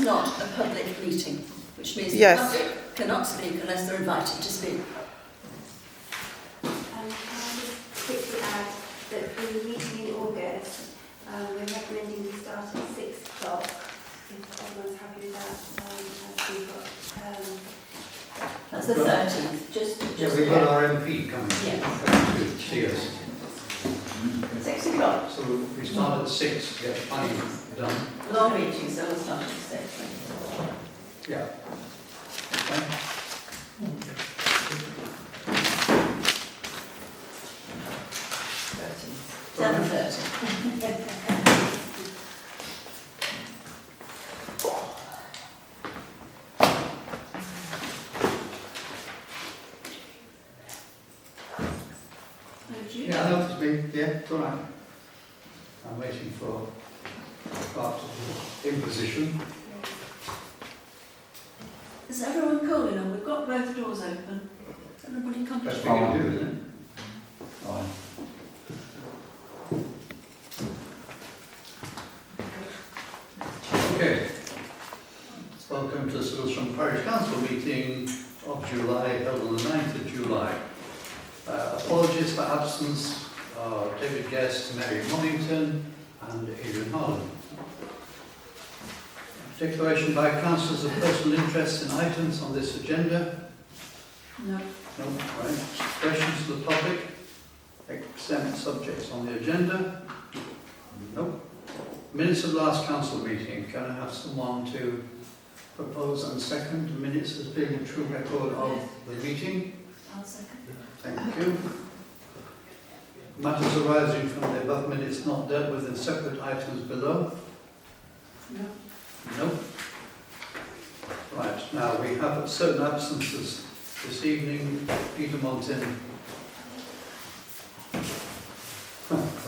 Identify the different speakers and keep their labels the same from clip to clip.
Speaker 1: not a public meeting, which means
Speaker 2: Yes.
Speaker 1: the public cannot speak unless they're invited to speak.
Speaker 3: Can I just quickly add that the meeting in August, we're recommending we start at 6 o'clock, if everyone's happy with that. We've got,
Speaker 1: That's the 13th. Just
Speaker 4: we've got our MP coming
Speaker 1: Yes.
Speaker 4: to see us.
Speaker 1: 6 o'clock.
Speaker 4: So we start at 6 to get the planning done.
Speaker 1: Long meeting, so we'll start at 6.
Speaker 4: Yeah. Okay.
Speaker 1: 7:30.
Speaker 4: Yeah, I know it's me. Yeah, it's all right. I'm waiting for part of the imposition.
Speaker 1: Is everyone cool enough? We've got both doors open. Is everybody
Speaker 4: Best we
Speaker 1: comfortable?
Speaker 4: can do, isn't it? Fine. Okay. Welcome to the Sidlesham Parish Council meeting of July, held on the 9th of July. Apologies for absence are David Guest, Mary Mornington and Adrian Harlan. Declaration by councillors of personal interest in items on this agenda.
Speaker 1: No.
Speaker 4: No, right. Questions to the public? Exempt subjects on the agenda? No. Minutes of last council meeting. Can I have someone to propose and second the minutes as being a true record of the meeting?
Speaker 1: I'll second.
Speaker 4: Thank you. Matters arising from the above minutes not dealt with in separate items below?
Speaker 1: No.
Speaker 4: No. Right, now we have certain absences this evening. Peter Montin.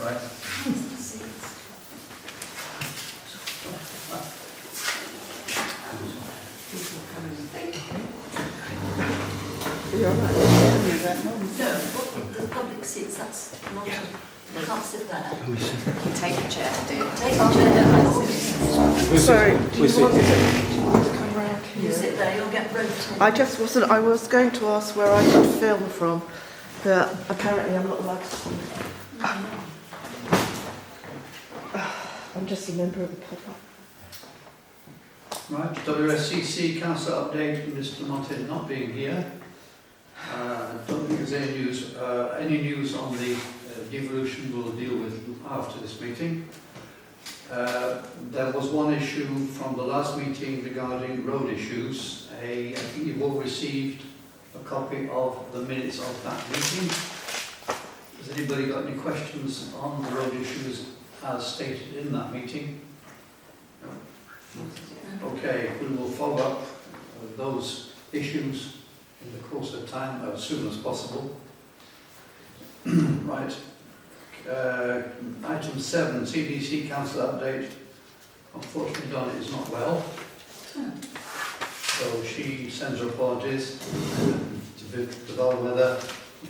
Speaker 4: Right.
Speaker 2: You're all right.
Speaker 1: No, the public seats, that's not, you can't sit there.
Speaker 5: Take a chair, dear.
Speaker 1: Take a chair,
Speaker 2: Sorry, do you want to come round
Speaker 1: you
Speaker 2: here?
Speaker 1: sit there, you'll get rotated.
Speaker 2: I was going to ask where I could film from, but apparently I'm not allowed to. I'm just a member of the public.
Speaker 4: Right, WSCC council update, Mr. Montin not being here. I don't think there's any news. Any news on the devolution we'll deal with after this meeting. There was one issue from the last meeting regarding road issues. I think you've all received a copy of the minutes of that meeting. Has anybody got any questions on the road issues as stated in that meeting? No. Okay, we will follow up those issues in the course of time as soon as possible. Right. Item 7, CDC Council update. Unfortunately, Donna is not well, so she sends her apologies. To the weather,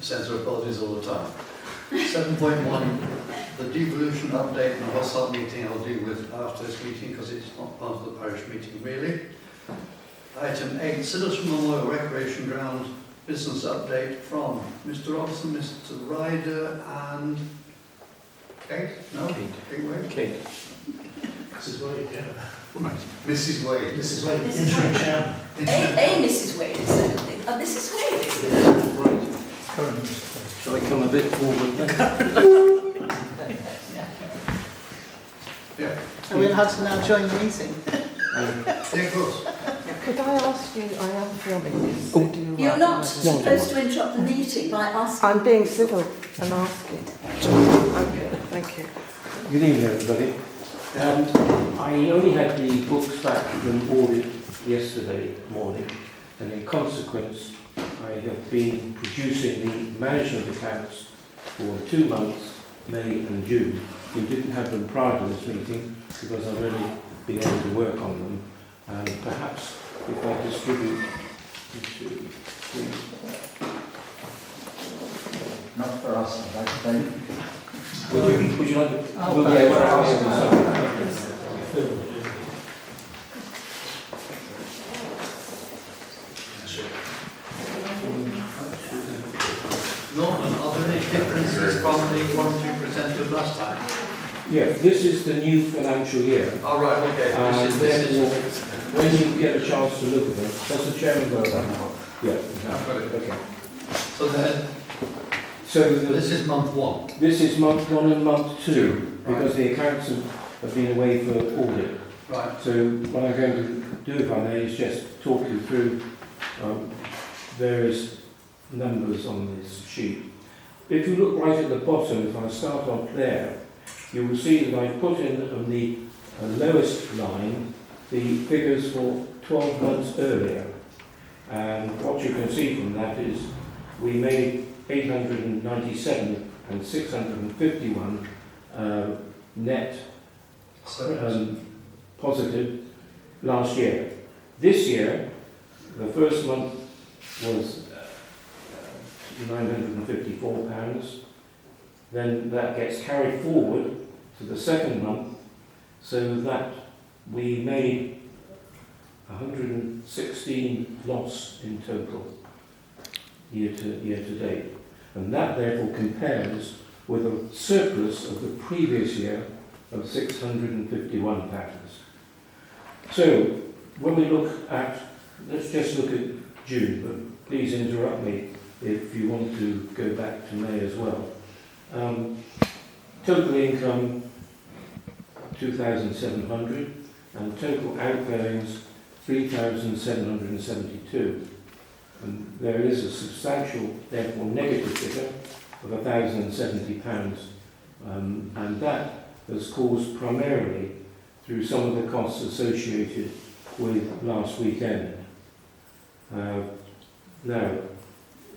Speaker 4: sends her apologies all the time. 7.1, the devolution update and the WhatsApp meeting I'll deal with after this meeting because it's not part of the parish meeting really. Item 8, Sidlesham Memorial Recreation Ground business update from Mr. Robson, Mr. Ryder and Kate? No? Kate. Kate.
Speaker 6: Mrs. Wade, yeah.
Speaker 4: Right. Mrs. Wade.
Speaker 6: Mrs. Wade,
Speaker 1: Mrs.
Speaker 6: interim
Speaker 1: Wade.
Speaker 6: chairman.
Speaker 1: A Mrs. Wade is there, I think. Mrs. Wade.
Speaker 6: Right. Current. Shall I come a bit forward then?
Speaker 4: Yeah.
Speaker 7: Are we allowed to now join the meeting?
Speaker 4: Yeah, of course.
Speaker 2: Could I ask you, I am filming this. so do you
Speaker 1: You're
Speaker 2: like
Speaker 1: not
Speaker 2: that?
Speaker 1: supposed to interrupt the meeting by asking.
Speaker 2: I'm being civil and asking. Okay, thank you.
Speaker 8: Good evening, everybody. I only had the books back from audit yesterday morning, and in consequence, I have been producing the management accounts for 2 months, May and June. We didn't have them prior to this meeting because I've only been able to work on them. And perhaps if I distribute 1, 2, 3.
Speaker 6: Not for us, I'd like to thank.
Speaker 8: Would you like to?
Speaker 6: Oh,
Speaker 8: we'll be able to ask them.
Speaker 4: Norman, are there any differences from the one you presented last time?
Speaker 8: Yeah, this is the new financial year.
Speaker 4: All right, okay.
Speaker 8: And
Speaker 4: This is,
Speaker 8: therefore, when you get a chance to look at them, does the chairman go that now? Yeah.
Speaker 4: I've got it.
Speaker 8: Okay.
Speaker 4: so then,
Speaker 8: So
Speaker 4: this is month one.
Speaker 8: this is month 1 and month 2,
Speaker 4: Right.
Speaker 8: because the accounts have been away for audit.
Speaker 4: Right.
Speaker 8: So what I'm going to do, if I may, is just talk you through various numbers on this sheet. If you look right at the bottom, if I start off there, you will see that I've put in on the lowest line the figures for 12 months earlier. And what you can see from that is we made 897 and 651 net positive last year. This year, the first month was £954. Then that gets carried forward to the second month, so that we made 116 loss in total year to date. And that therefore compares with a surplus of the previous year of £651. So when we look at, let's just look at June, but please interrupt me if you want to go back to May as well. Total income 2,700 and total outgoings 3,772. And there is a substantial, therefore negative figure of £1,070, and that was caused primarily through some of the costs associated with last weekend. Now,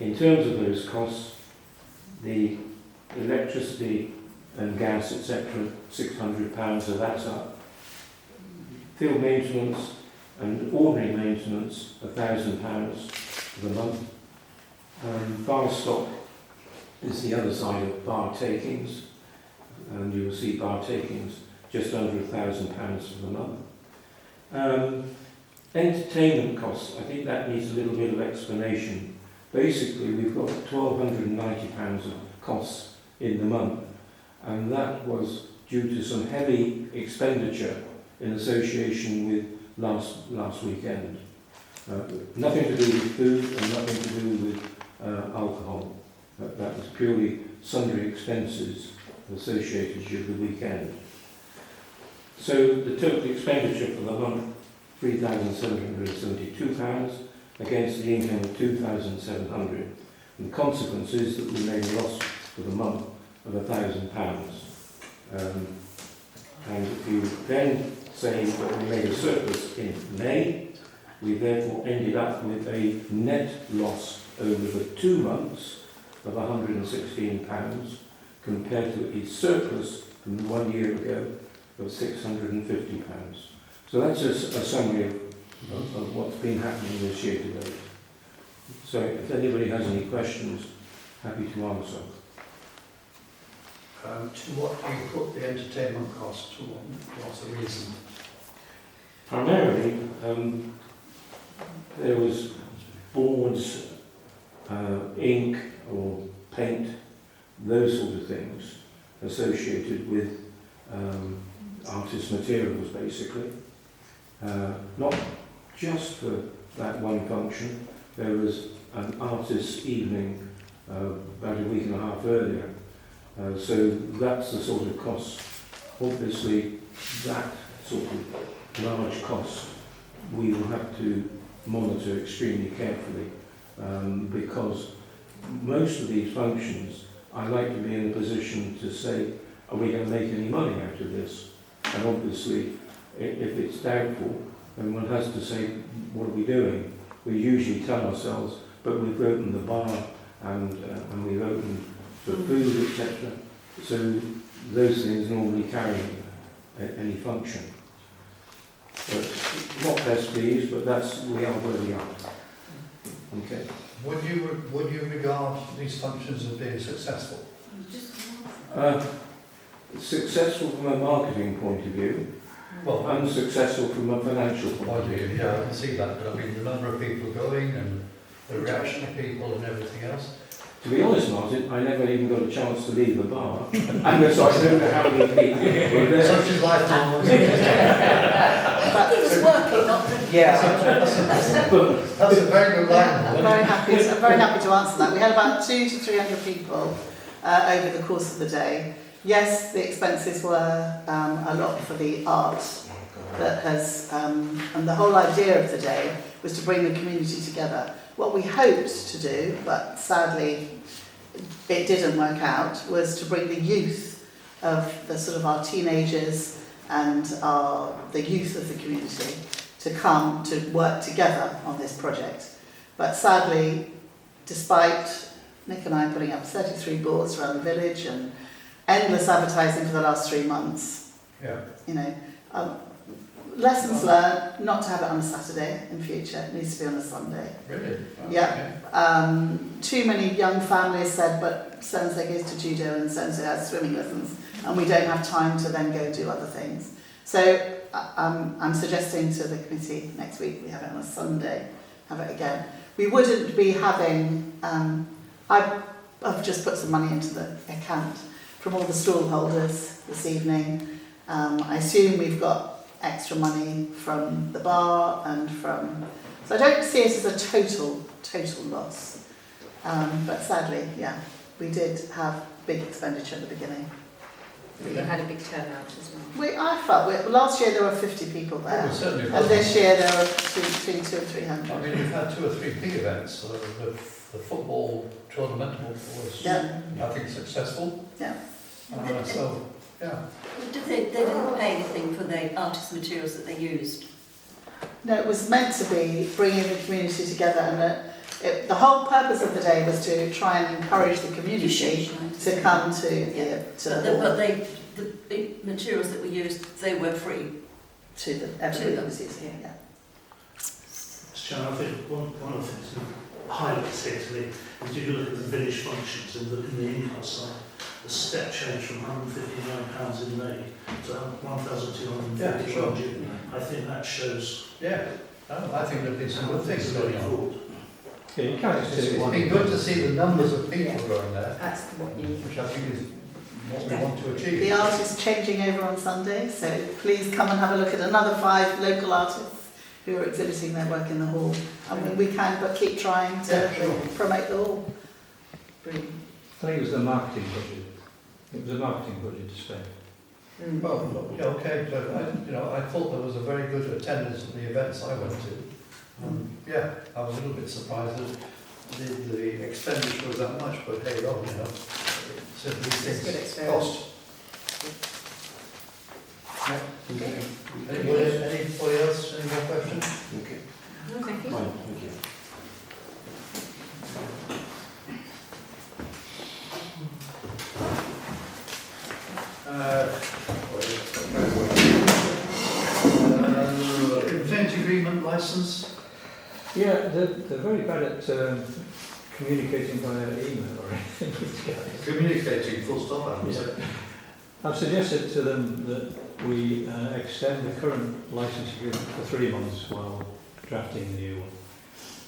Speaker 8: in terms of those costs, the electricity and gas, etc., £600, so that's up. Field maintenance and ordinary maintenance, £1,000 for the month. Bar stock is the other side of bar takings, and you will see bar takings just under £1,000 for the month. Entertainment costs, I think that needs a little bit of explanation. Basically, we've got £1,290 of costs in the month, and that was due to some heavy expenditure in association with last weekend. Nothing to do with food and nothing to do with alcohol. That was purely sundry expenses associated with the weekend. So the total expenditure for the month, £3,772 against the income of £2,700. And the consequence is that we made a loss for the month of £1,000. And if you then say that we made a surplus in May, we therefore ended up with a net loss over the 2 months of £116 compared to a surplus from 1 year ago of £650. So that's a summary of what's been happening this year to date. So if anybody has any questions, happy to answer.
Speaker 4: To what do you put the entertainment cost? What's the reason?
Speaker 8: Primarily, there was boards, ink or paint, those sort of things associated with artist materials, basically. Not just for that one function. There was an artist's evening about a week and a half earlier. So that's the sort of cost. Obviously, that sort of large cost we will have to monitor extremely carefully, because most of these functions I like to be in a position to say, are we going to make any money out of this? And obviously, if it's doubtful, then one has to say, what are we doing? We usually tell ourselves, but we've opened the bar and we've opened the food, etc. So those things normally carry any function. But not best pleased, but we are where we are. Okay.
Speaker 4: Would you regard these functions as being successful?
Speaker 8: Successful from a marketing point of view,
Speaker 4: Well,
Speaker 8: unsuccessful from a financial point of view.
Speaker 4: yeah, I can see that, but I mean the number of people going and the reaction of people and everything else.
Speaker 8: To be honest, Martin, I never even got a chance to leave the bar. And so I don't know how many people were there.
Speaker 6: Such is life now.
Speaker 1: It was working, not the...
Speaker 8: Yeah, but
Speaker 6: That's a very good line.
Speaker 7: I'm very happy to answer that. We had about 200 to 300 people over the course of the day. Yes, the expenses were a lot for the art that has, and the whole idea of the day was to bring the community together. What we hoped to do, but sadly it didn't work out, was to bring the youth of the sort of our teenagers and the youth of the community to come to work together on this project. But sadly, despite Nick and I putting up 33 boards around the village and endless advertising for the last 3 months, you know, lessons learned, not to have it on a Saturday in future. It needs to be on a Sunday.
Speaker 4: Really?
Speaker 7: Yeah. Too many young families said, but so-and-so goes to judo and so-and-so has swimming lessons, and we don't have time to then go do other things. So I'm suggesting to the committee next week we have it on a Sunday, have it again. We wouldn't be having, I've just put some money into the account from all the stall holders this evening. I assume we've got extra money from the bar and from... So I don't see it as a total loss. But sadly, yeah, we did have big expenditure at the beginning.
Speaker 5: You had a big turnout as well.
Speaker 7: I felt, last year there were 50 people there.
Speaker 4: Well, certainly
Speaker 7: And
Speaker 4: wasn't.
Speaker 7: this year there were between 200 and 300.
Speaker 4: I mean, we've had 2 or 3 big events. So the football tournament was,
Speaker 7: Yeah.
Speaker 4: I think, successful.
Speaker 7: Yeah.
Speaker 4: So, yeah.
Speaker 1: They didn't pay anything for the artist materials that they used.
Speaker 7: No, it was meant to be bringing the community together, and the whole purpose of the day was to try and encourage the community to come to
Speaker 1: the materials that were used, they were free.
Speaker 7: everybody was using it. Yeah.
Speaker 9: Chairman, I think one of the things that highlights here to me is if you look at the village functions in the income side, the step change from £159 in May to £1,251 in June. I think that shows.
Speaker 4: Yeah. I think there've been some good things going on.
Speaker 9: Forward.
Speaker 8: yeah, you can't just do
Speaker 4: It's
Speaker 8: it one.
Speaker 4: been good to see the numbers of people going there,
Speaker 5: That's what you...
Speaker 4: which I think is what we want to achieve.
Speaker 7: The art is changing over on Sunday, so please come and have a look at another 5 local artists who are exhibiting their work in the hall. I mean, we can but keep trying to promote the hall. Brilliant.
Speaker 8: I think it was the marketing budget. It was a marketing budget to spend.
Speaker 4: Well, yeah, okay, but I thought there was a very good attendance at the events I went to. Yeah, I was a little bit surprised that the expenditure was that much, but hey, oh, certainly
Speaker 5: It's a good
Speaker 4: things
Speaker 5: experience.
Speaker 4: cost. Yeah. Anybody else? Any more questions?
Speaker 6: Okay.
Speaker 5: Thank you.
Speaker 6: Fine, thank you.
Speaker 4: Consent agreement license.
Speaker 8: Yeah, they're very bad at communicating via email or anything.
Speaker 4: Communicating, full stop.
Speaker 8: I've suggested to them that we extend the current licence agreement for 3 months while drafting the new one.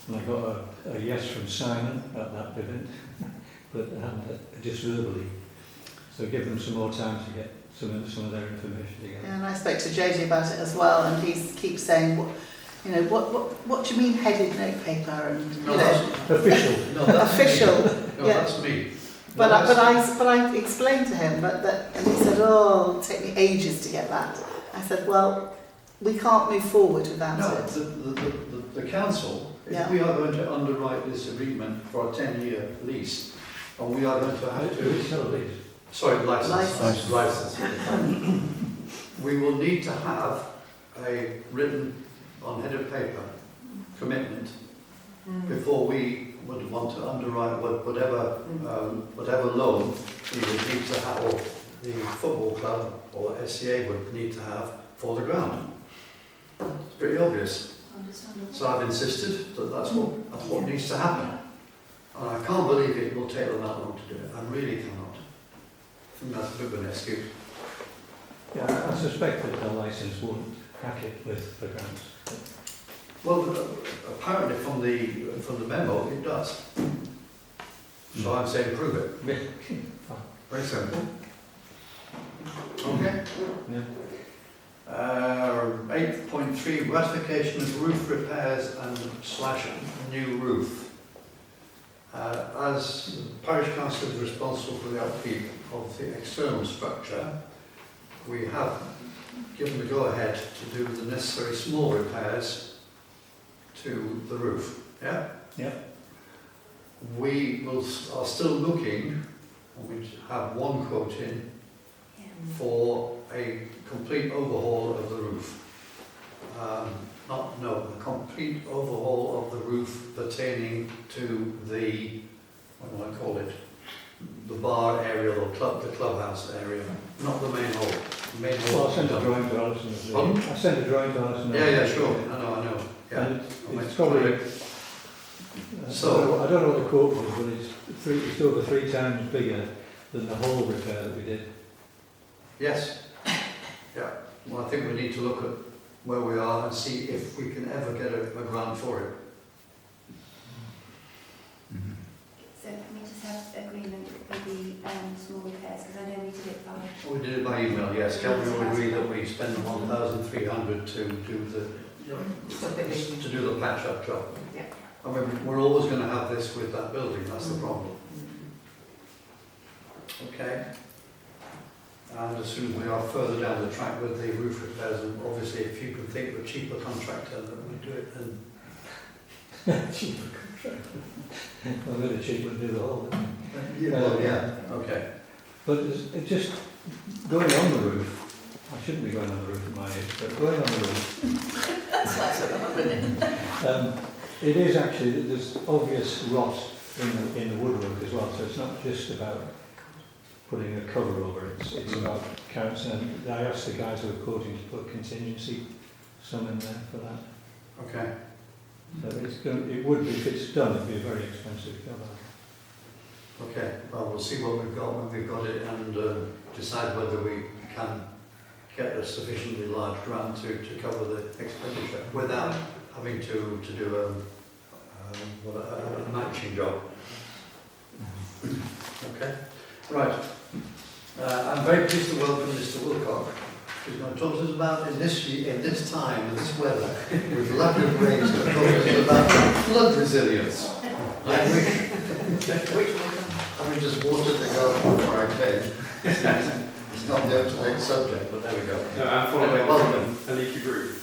Speaker 8: And I got a yes from Simon at that event, but just verbally. So give them some more time to get some of their information together.
Speaker 7: Yeah, and I spoke to Jodie about it as well, and he keeps saying, what do you mean headed notepaper and
Speaker 8: Official.
Speaker 4: No, that's
Speaker 7: official.
Speaker 4: Me. No,
Speaker 7: Yeah.
Speaker 4: that's me.
Speaker 7: But I explained to him, and he said, "Oh, it'll take me ages to get that." I said, "Well, we can't move forward without
Speaker 4: No,
Speaker 7: it."
Speaker 4: the council, if
Speaker 7: Yeah.
Speaker 4: we are going to underwrite this agreement for a 10-year lease, and we are going to have to... Sorry, license. We will need to have a written, on headed paper, commitment before we would want to underwrite whatever loan we would need to have, or the football club or SCA would need to have for the ground. It's pretty obvious. So I've insisted that that's what needs to happen. And I can't believe it will take them that long to do it. I really cannot. I think that's a bit of an excuse.
Speaker 8: Yeah, I suspect that the licence won't crack it with the grants.
Speaker 4: Well, apparently from the memo, it does. So I'd say approve it. Very simple. Okay.
Speaker 8: Yeah.
Speaker 4: 8.3, ratification of roof repairs and / new roof. As parish council is responsible for the upkeep of the external structure, we have given the go-ahead to do the necessary small repairs to the roof. Yeah?
Speaker 9: Yeah.
Speaker 4: We are still looking, and we have one quote in, for a complete overhaul of the roof. A complete overhaul of the roof pertaining to the, what do I call it? The bar area or the clubhouse area, not the main hall. The main hall.
Speaker 8: Well, I sent a drawing to Alison.
Speaker 4: Pardon?
Speaker 8: I sent a drawing to Alison.
Speaker 4: Yeah, sure. I know. Yeah.
Speaker 8: And
Speaker 4: I'll
Speaker 8: it's
Speaker 4: make
Speaker 8: probably,
Speaker 4: So-
Speaker 8: I don't know what the quote was, but it's over 3 times bigger than the whole repair that we did.
Speaker 4: Yes. Yeah. Well, I think we need to look at where we are and see if we can ever get a grant for it.
Speaker 3: So can we just have agreement with the small repairs, because I know we did it by...
Speaker 4: We did it by email, yes. Can we all agree that we spend 1,300 to do the patch-up job?
Speaker 5: Yeah.
Speaker 4: I mean, we're always going to have this with that building, that's the problem. Okay. And as soon as we are further down the track with the roof repairs, and obviously if you can think of a cheaper contractor that would do it, then...
Speaker 8: Cheaper contract. Well, really cheap would do the whole thing.
Speaker 4: Yeah, okay.
Speaker 8: But it's just going on the roof. I shouldn't be going on the roof at my age, but going on the roof.
Speaker 1: That's why it's got a minute.
Speaker 8: It is actually, there's obvious rot in the woodwork as well, so it's not just about putting a cover over it, it's about counts, and I asked the guys who were quoting to put contingency sum in there for that.
Speaker 4: Okay.
Speaker 8: So it would be, if it's done, it'd be a very expensive cover.
Speaker 4: Okay, well, we'll see what we've got when we've got it and decide whether we can get a sufficiently large grant to cover the expenditure without having to do a matching job. Okay, right. I'm very pleased to welcome Mr. Wilcock, who's going to talk to us about, in this time, in this weather, with lack of rain, to talk to us about flood resilience. I wish, having just watered the garden before I came, it's not the up-to-date subject, but there we go.
Speaker 10: No, I'm following
Speaker 4: Anyway, welcome.
Speaker 10: a leaky roof.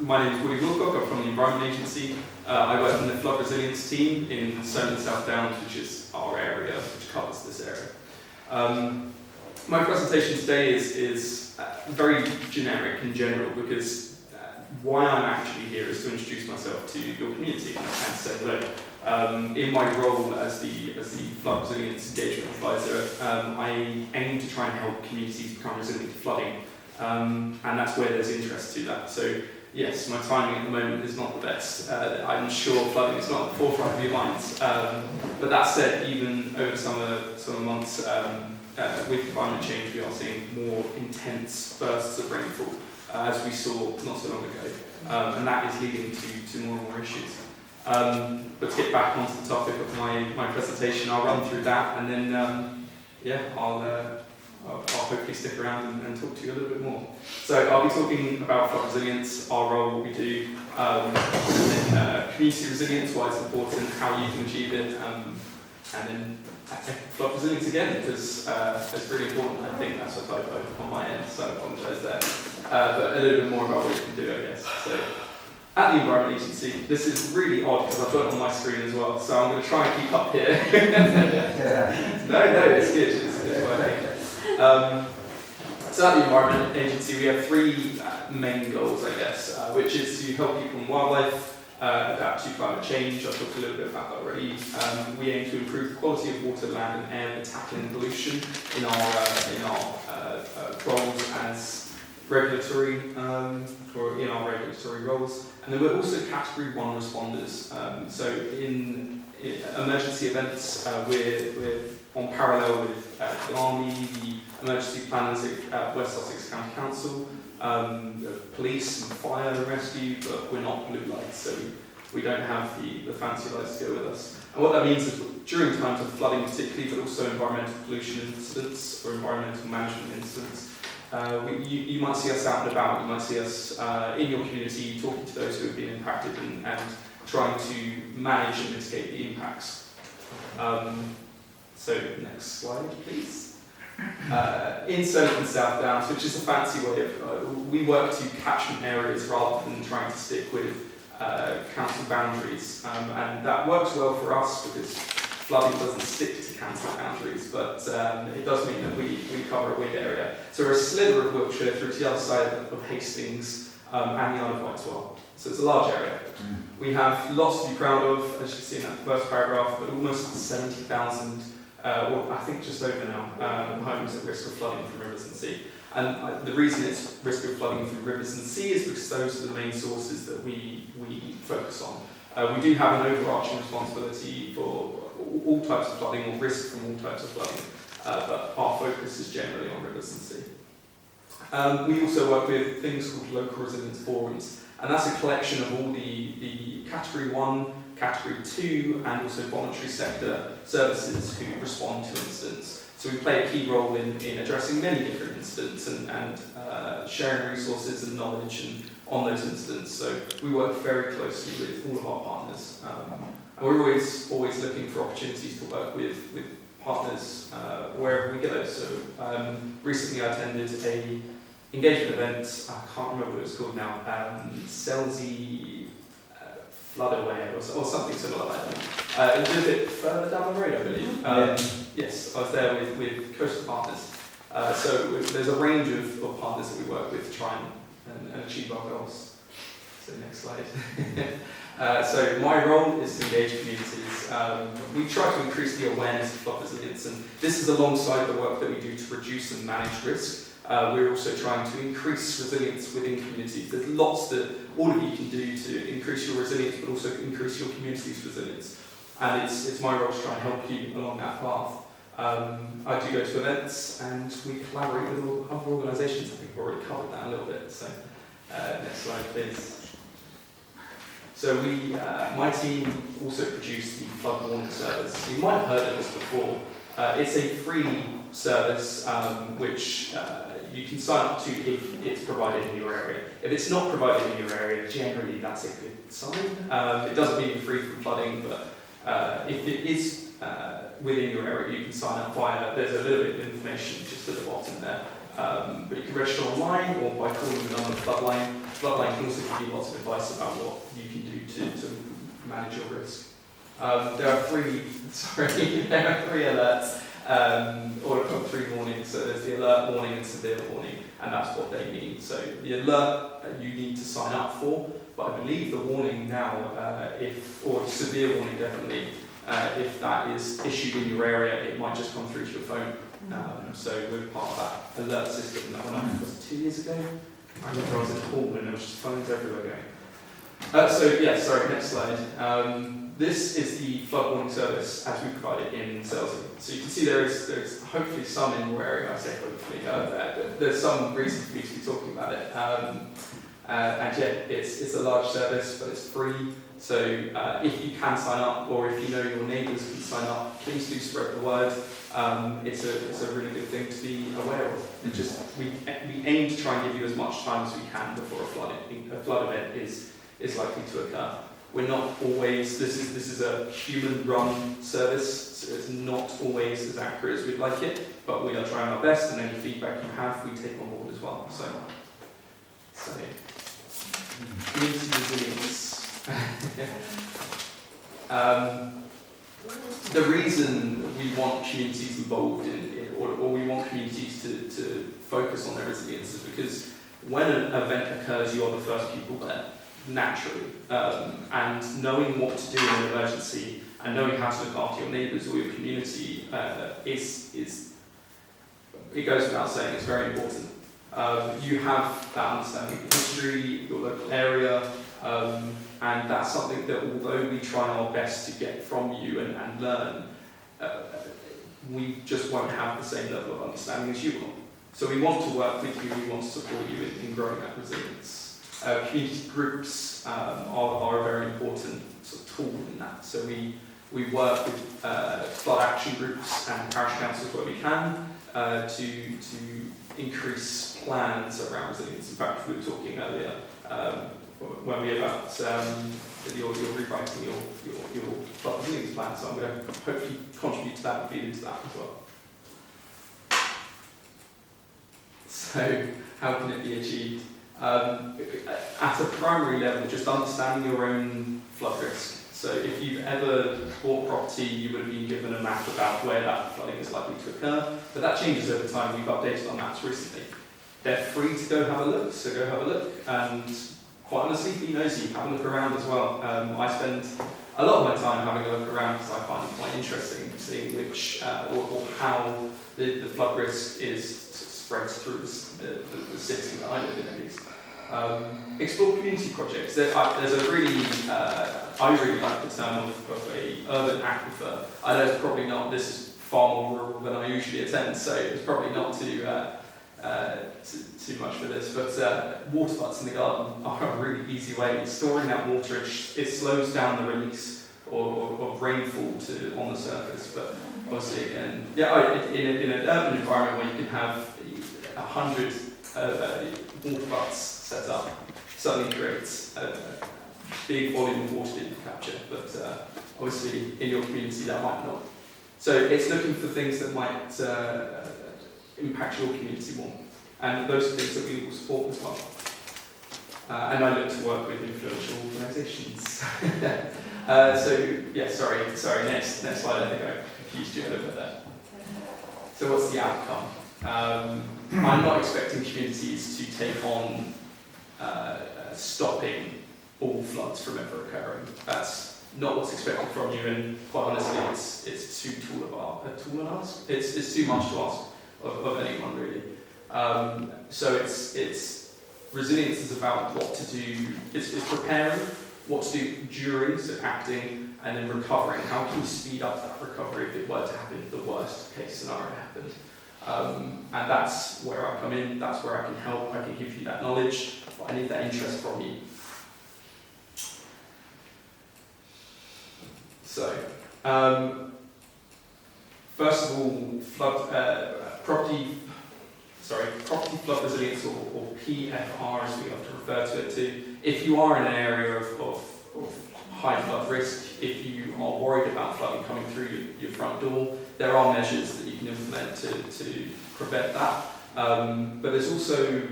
Speaker 10: My name is Woody Wilcock. I'm from the Environment Agency. I work in the flood resilience team in Stone and South Downs, which is our area, which covers this area. My presentation today is very generic in general, because why I'm actually here is to introduce myself to your community and say hello. In my role as the flood resilience engagement advisor, I aim to try and help communities become resilient to flooding, and that's where there's interest to that. So yes, my timing at the moment is not the best. I'm sure flooding is not at the forefront of your minds. But that said, even over summer months, with climate change, we are seeing more intense bursts of rainfall, as we saw not so long ago, and that is leading to more and more issues. But to get back onto the topic of my presentation, I'll run through that, and then I'll hopefully stick around and talk to you a little bit more. So I'll be talking about flood resilience, our role, what we do, and then community resilience, why it's important, how you can achieve it, and then flood resilience again, because it's really important. I think that's a typo on my end, so I apologise there. But a little bit more about what you can do, I guess. So, at the Environment Agency, this is really odd because I've got it on my screen as well, so I'm going to try and keep up here. No, it's good, it's working. So at the Environment Agency, we have 3 main goals, I guess, which is to help people and wildlife adapt to climate change. I've talked a little bit about that already. We aim to improve the quality of water, land and air by tackling pollution in our roles as regulatory, or in our regulatory roles. And then we're also Category 1 responders. So in emergency events, we're on parallel with the Army, the emergency planners at West Sussex County Council, the police and fire and rescue, but we're not blue lights, so We don't have the fancy lights to go with us. And what that means is during times of flooding particularly, but also environmental pollution incidents or environmental management incidents, you might see us out and about, you might see us in your community talking to those who have been impacted and trying to manage and mitigate the impacts. So next slide, please. In Surrey and South Downs, which is a fancy way of, we work to catchment areas rather than trying to stick with council boundaries, and that works well for us because flooding doesn't stick to council boundaries, but it does mean that we cover a big area. So we're a sliver of Wiltshire through to the other side of Hastings and the Isle of Wight as well. So it's a large area. We have lots to be proud of, as you can see in that first paragraph, but almost 70,000, or I think just over now, homes at risk of flooding from rivers and sea. And the reason it's risk of flooding from rivers and sea is because those are the main sources that we focus on. We do have an overarching responsibility for all types of flooding or risk from all types of flooding, but our focus is generally on rivers and sea. We also work with things called local resilience forums, and that's a collection of all the Category 1, Category 2, and also voluntary sector services who respond to incidents. So we play a key role in addressing many different incidents and sharing resources and knowledge on those incidents. So we work very closely with all of our partners. And we're always looking for opportunities to work with partners wherever we go. So recently I attended a engagement event, I can't remember what it was called now, Selsey Flood Aware or something similar like that. It was a bit further down the road, I believe. Yes, I was there with coastal partners. So there's a range of partners that we work with to try and achieve our goals. So next slide. So my role is to engage communities. We try to increase the awareness of flood resilience, and this is alongside the work that we do to reduce and manage risk. We're also trying to increase resilience within communities. There's lots that all of you can do to increase your resilience, but also increase your community's resilience. And it's my role to try and help you along that path. I do go to events and we collaborate with other organisations. I think we've already covered that a little bit. So next slide, please. So my team also produced the flood warning service. You might have heard of this before. It's a free service which you can sign up to if it's provided in your area. If it's not provided in your area, generally that's a good sign. It doesn't mean you're free from flooding, but if it is within your area, you can sign up via, there's a little bit of information just at the bottom there. But you can register online or by calling the number Floodline. Floodline can also give you lots of advice about what you can do to manage your risk. There are three alerts, or 3 warnings. So there's the alert, warning, and severe warning, and that's what they mean. So the alert you need to sign up for, but I believe the warning now, or severe warning definitely, if that is issued in your area, it might just come through to your phone. So we're part of that alert system that went up, was it 2 years ago? I remember I was in Hall and there was just phones everywhere going. Next slide. This is the flood warning service as we provide it in Selsey. So you can see there's hopefully some in your area. I say hopefully. There's some reason for me to be talking about it. And yet it's a large service, but it's free. So if you can sign up, or if you know your neighbours can sign up, please do spread the word. It's a really good thing to be aware of. We aim to try and give you as much time as we can before a flood event is likely to occur. We're not always, this is a human-run service, so it's not always as accurate as we'd like it, but we are trying our best, and any feedback you have, we take on board as well. So community resilience. The reason we want communities involved or we want communities to focus on their resilience is because when an event occurs, you are the first people there, naturally. And knowing what to do in an emergency and knowing how to look after your neighbours or your community it goes without saying, it's very important. You have that understanding of history, your local area, and that's something that although we try our best to get from you and learn, we just won't have the same level of understanding as you will. So we want to work with you, we want to support you in growing that resilience. Community groups are a very important sort of tool in that. So we work with flood action groups and parish councils where we can to increase plans around resilience. In fact, we were talking earlier when we about you're rewriting your flood resilience plan, so I'm going to hopefully contribute to that and feed into that as well. So, how can it be achieved? At a primary level, just understanding your own flood risk. So if you've ever bought property, you would have been given a map about where that flooding is likely to occur, but that changes over time. We've updated our maps recently. They're free to go have a look, so go have a look, and quite honestly, be nosy, have a look around as well. I spend a lot of my time having a look around because I find it quite interesting seeing which, or how the flood risk is spread through the city that I live in at least. Explore community projects. There's a really, I really like the term of a urban aquifer. I know it's probably not, this is far more rural than I usually attend, so it's probably not too much for this, but water butts in the garden are a really easy way of storing that water. It slows down the release of rainfall on the surface, but obviously, again, in an urban environment where you can have 100 water butts set up, suddenly creates a big volume of water that you can capture, but obviously in your community that might not. So it's looking for things that might impact your community more, and those are things that we will support as well. And I look to work with influential organisations. So yeah, sorry. Next slide. I think I confused you a little bit there. So what's the outcome? I'm not expecting communities to take on stopping all floods from ever occurring. That's not what's expected from you, and quite honestly, it's too tall an ask. It's too much to ask of anyone really. So it's resilience is about what to do. It's preparing, what to do during, so acting, and then recovering. How can you speed up that recovery if it were to happen, if the worst case scenario happened? And that's where I come in, that's where I can help, I can give you that knowledge, but I need that interest from you. So, first of all, property flood resilience, or PFR as we have to refer to it to. If you are in an area of high flood risk, if you are worried about flooding coming through your front door, there are measures that you can implement to prevent that. But there's also,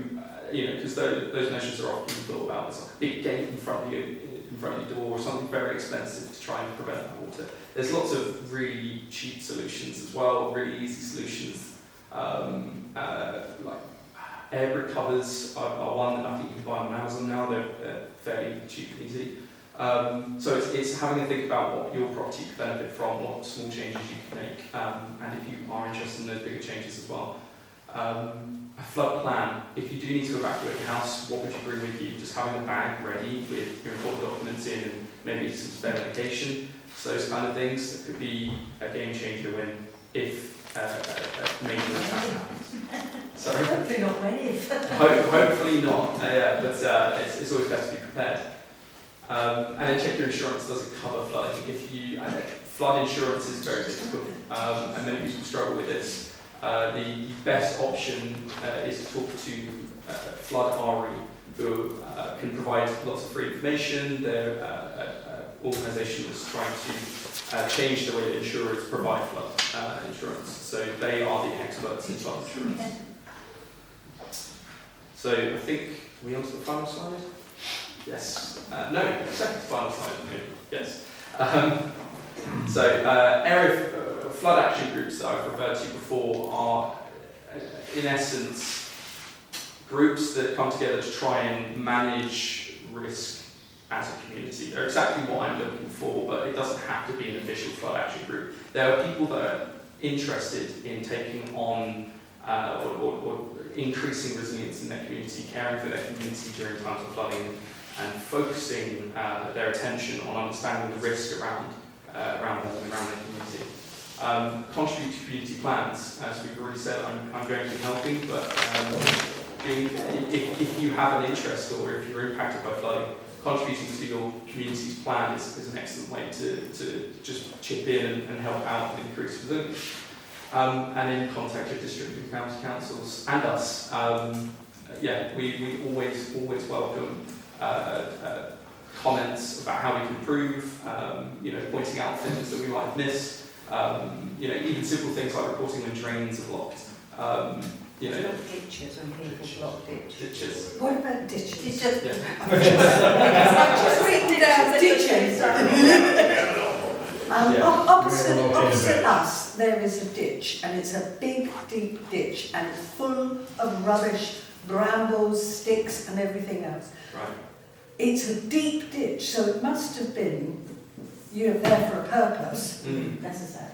Speaker 10: because those measures are often thought about as like a big gate in front of your door, or something very expensive to try and prevent that water. There's lots of really cheap solutions as well, really easy solutions. Like air brick covers are one that I think you can buy on Amazon now. They're fairly cheap and easy. So it's having a think about what your property could benefit from, what small changes you can make, and if you are interested in those bigger changes as well. A flood plan. If you do need to evacuate your house, what would you bring with you? Just having a bag ready with your important documents in and maybe some spare medication. So those kind of things that could be a game changer if a major attack happens. Sorry?
Speaker 1: Hopefully not when if.
Speaker 10: Hopefully not, but it's always best to be prepared. And then check your insurance, does it cover flood? I think flood insurance is very difficult, and many people struggle with this. The best option is to talk to Flood RE, who can provide lots of free information. They're an organisation that's trying to change the way that insurers provide flood insurance. So they are the experts in flood insurance. So I think, are we on to the final slide? Yes. No, second to final slide. Yes. Area flood action groups that I've referred to before are, in essence, groups that come together to try and manage risk as a community. They're exactly what I'm looking for, but it doesn't have to be an official flood action group. There are people that are interested in taking on or increasing resilience in their community, caring for their community during times of flooding, and focusing their attention on understanding the risk around their community. Contribute to community plans. As we've already said, I'm going to be helping, but if you have an interest or if you're impacted by flooding, contributing to your community's plan is an excellent way to just chip in and help out and increase resilience. And then contact your district and county councils and us. We always welcome comments about how we can improve, pointing out things that we might have missed, even simple things like reporting when drains are blocked.
Speaker 5: Ditches, when people block ditches.
Speaker 1: What about ditches?
Speaker 5: Just
Speaker 1: written down ditches. Opposite us, there is a ditch, and it's a big, deep ditch, and it's full of rubbish, brambles, sticks, and everything else.
Speaker 10: Right.
Speaker 1: It's a deep ditch, so it must have been, there for a purpose.
Speaker 5: necessary.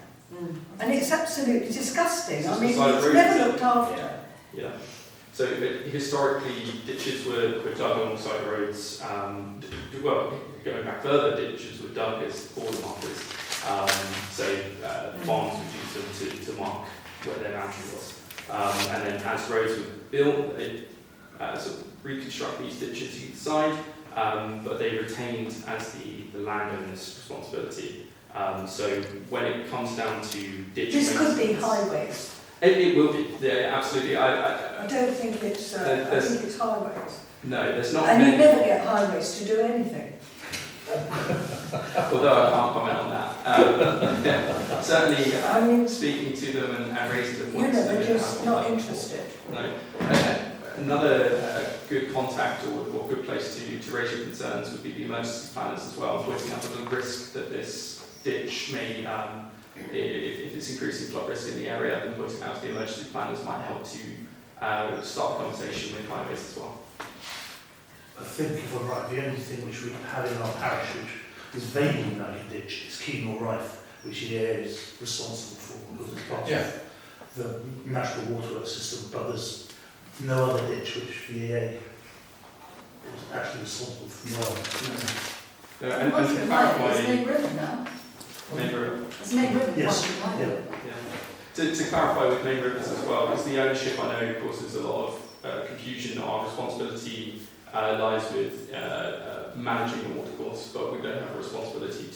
Speaker 1: And it's absolutely disgusting.
Speaker 10: It's
Speaker 1: I mean,
Speaker 10: beside the
Speaker 1: it's
Speaker 10: road,
Speaker 1: never
Speaker 10: isn't it?
Speaker 1: looked after.
Speaker 10: Yeah. So historically, ditches were dug alongside roads. Going back further, ditches were dug as border markers. Farms would use them to mark where their boundary was. And then as roads were built, they sort of reconstruct these ditches either side, but they retained as the landowner's responsibility. So when it comes down to ditch
Speaker 1: This could be
Speaker 10: maintenance-
Speaker 1: highways.
Speaker 10: It will be, yeah, absolutely.
Speaker 1: I don't think it's, I think it's highways.
Speaker 10: No, there's not
Speaker 1: And you
Speaker 10: many,
Speaker 1: never get highways to do anything.
Speaker 10: although I can't comment on that. Certainly,
Speaker 1: I mean,
Speaker 10: speaking to them and raising the
Speaker 1: you
Speaker 10: points.
Speaker 1: know,
Speaker 10: that
Speaker 1: they're
Speaker 10: they
Speaker 1: just
Speaker 10: have.
Speaker 1: not interested.
Speaker 10: No. Another good contact or good place to raise your concerns would be the emergency planners as well, pointing out the risk that this ditch may, if it's increasing flood risk in the area, then pointing out the emergency planners might help to start a conversation with highways as well.
Speaker 9: I think, if I'm right, the only thing which we have in our parish which is vaguely like a ditch is Keenor Rife, which the EA is responsible for because it's part of the national waterworks system, but there's no other ditch which the EA is actually responsible for.
Speaker 10: And
Speaker 1: What's
Speaker 10: to
Speaker 1: it like? It's
Speaker 10: clarify,
Speaker 1: Meg River now.
Speaker 10: Main River.
Speaker 1: It's Meg River.
Speaker 9: Yes,
Speaker 1: What's it like?
Speaker 9: yeah.
Speaker 10: To clarify with main rivers as well, because the ownership, I know, causes a lot of confusion. Our responsibility lies with managing the watercourse, but we don't have a responsibility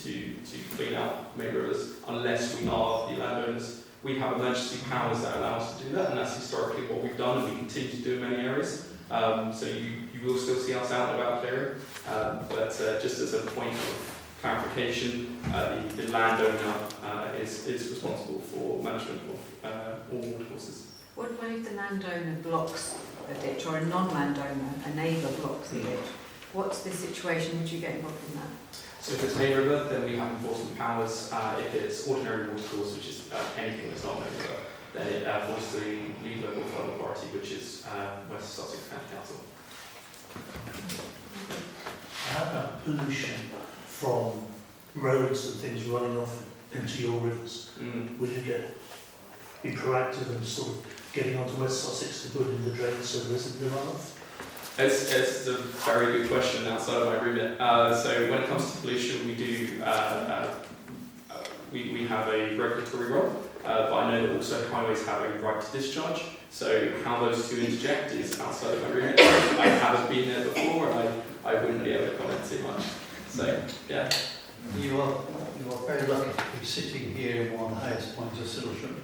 Speaker 10: to clean out main rivers unless we are the landowners. We have emergency powers that allow us to do that, and that's historically what we've done, and we continue to do in many areas. So you will still see us out and about clearing, but just as a point of clarification, the landowner is responsible for management of all watercourses.
Speaker 5: What if the landowner blocks a ditch, or a non-landowner, a neighbour blocks a ditch? What's the situation? Would you get involved in that?
Speaker 10: So if it's main river, then we have enforcement powers. If it's ordinary watercourse, which is anything that's not main river, then it falls to the lead local flood authority, which is West Sussex County Council.
Speaker 9: How about pollution from roads and things running off into your rivers? Will you be proactive and sort of getting onto West Sussex to put in the drains so there isn't the runoff?
Speaker 10: It's a very good question outside of my remit. So when it comes to pollution, we do we have a regulatory role, but I know that also highways have a right to discharge. So how those two interject is outside of my remit. I haven't been there before, and I wouldn't be able to comment too much. So yeah.
Speaker 4: You are very lucky to be sitting here in one of the highest points of Sidlesham.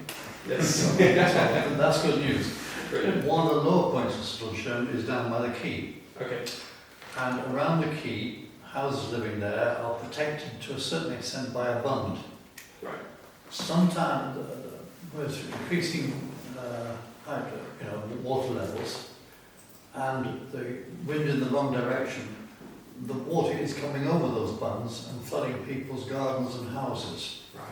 Speaker 10: Yes.
Speaker 4: That's good news.
Speaker 10: Brilliant.
Speaker 4: One of the lower points of Sidlesham is down by the quay.
Speaker 10: Okay.
Speaker 4: And around the quay, houses living there are protected to a certain extent by a bund.
Speaker 10: Right.
Speaker 4: Sometimes, with increasing water levels and the wind in the wrong direction, the water is coming over those bunds and flooding people's gardens and houses.
Speaker 10: Right.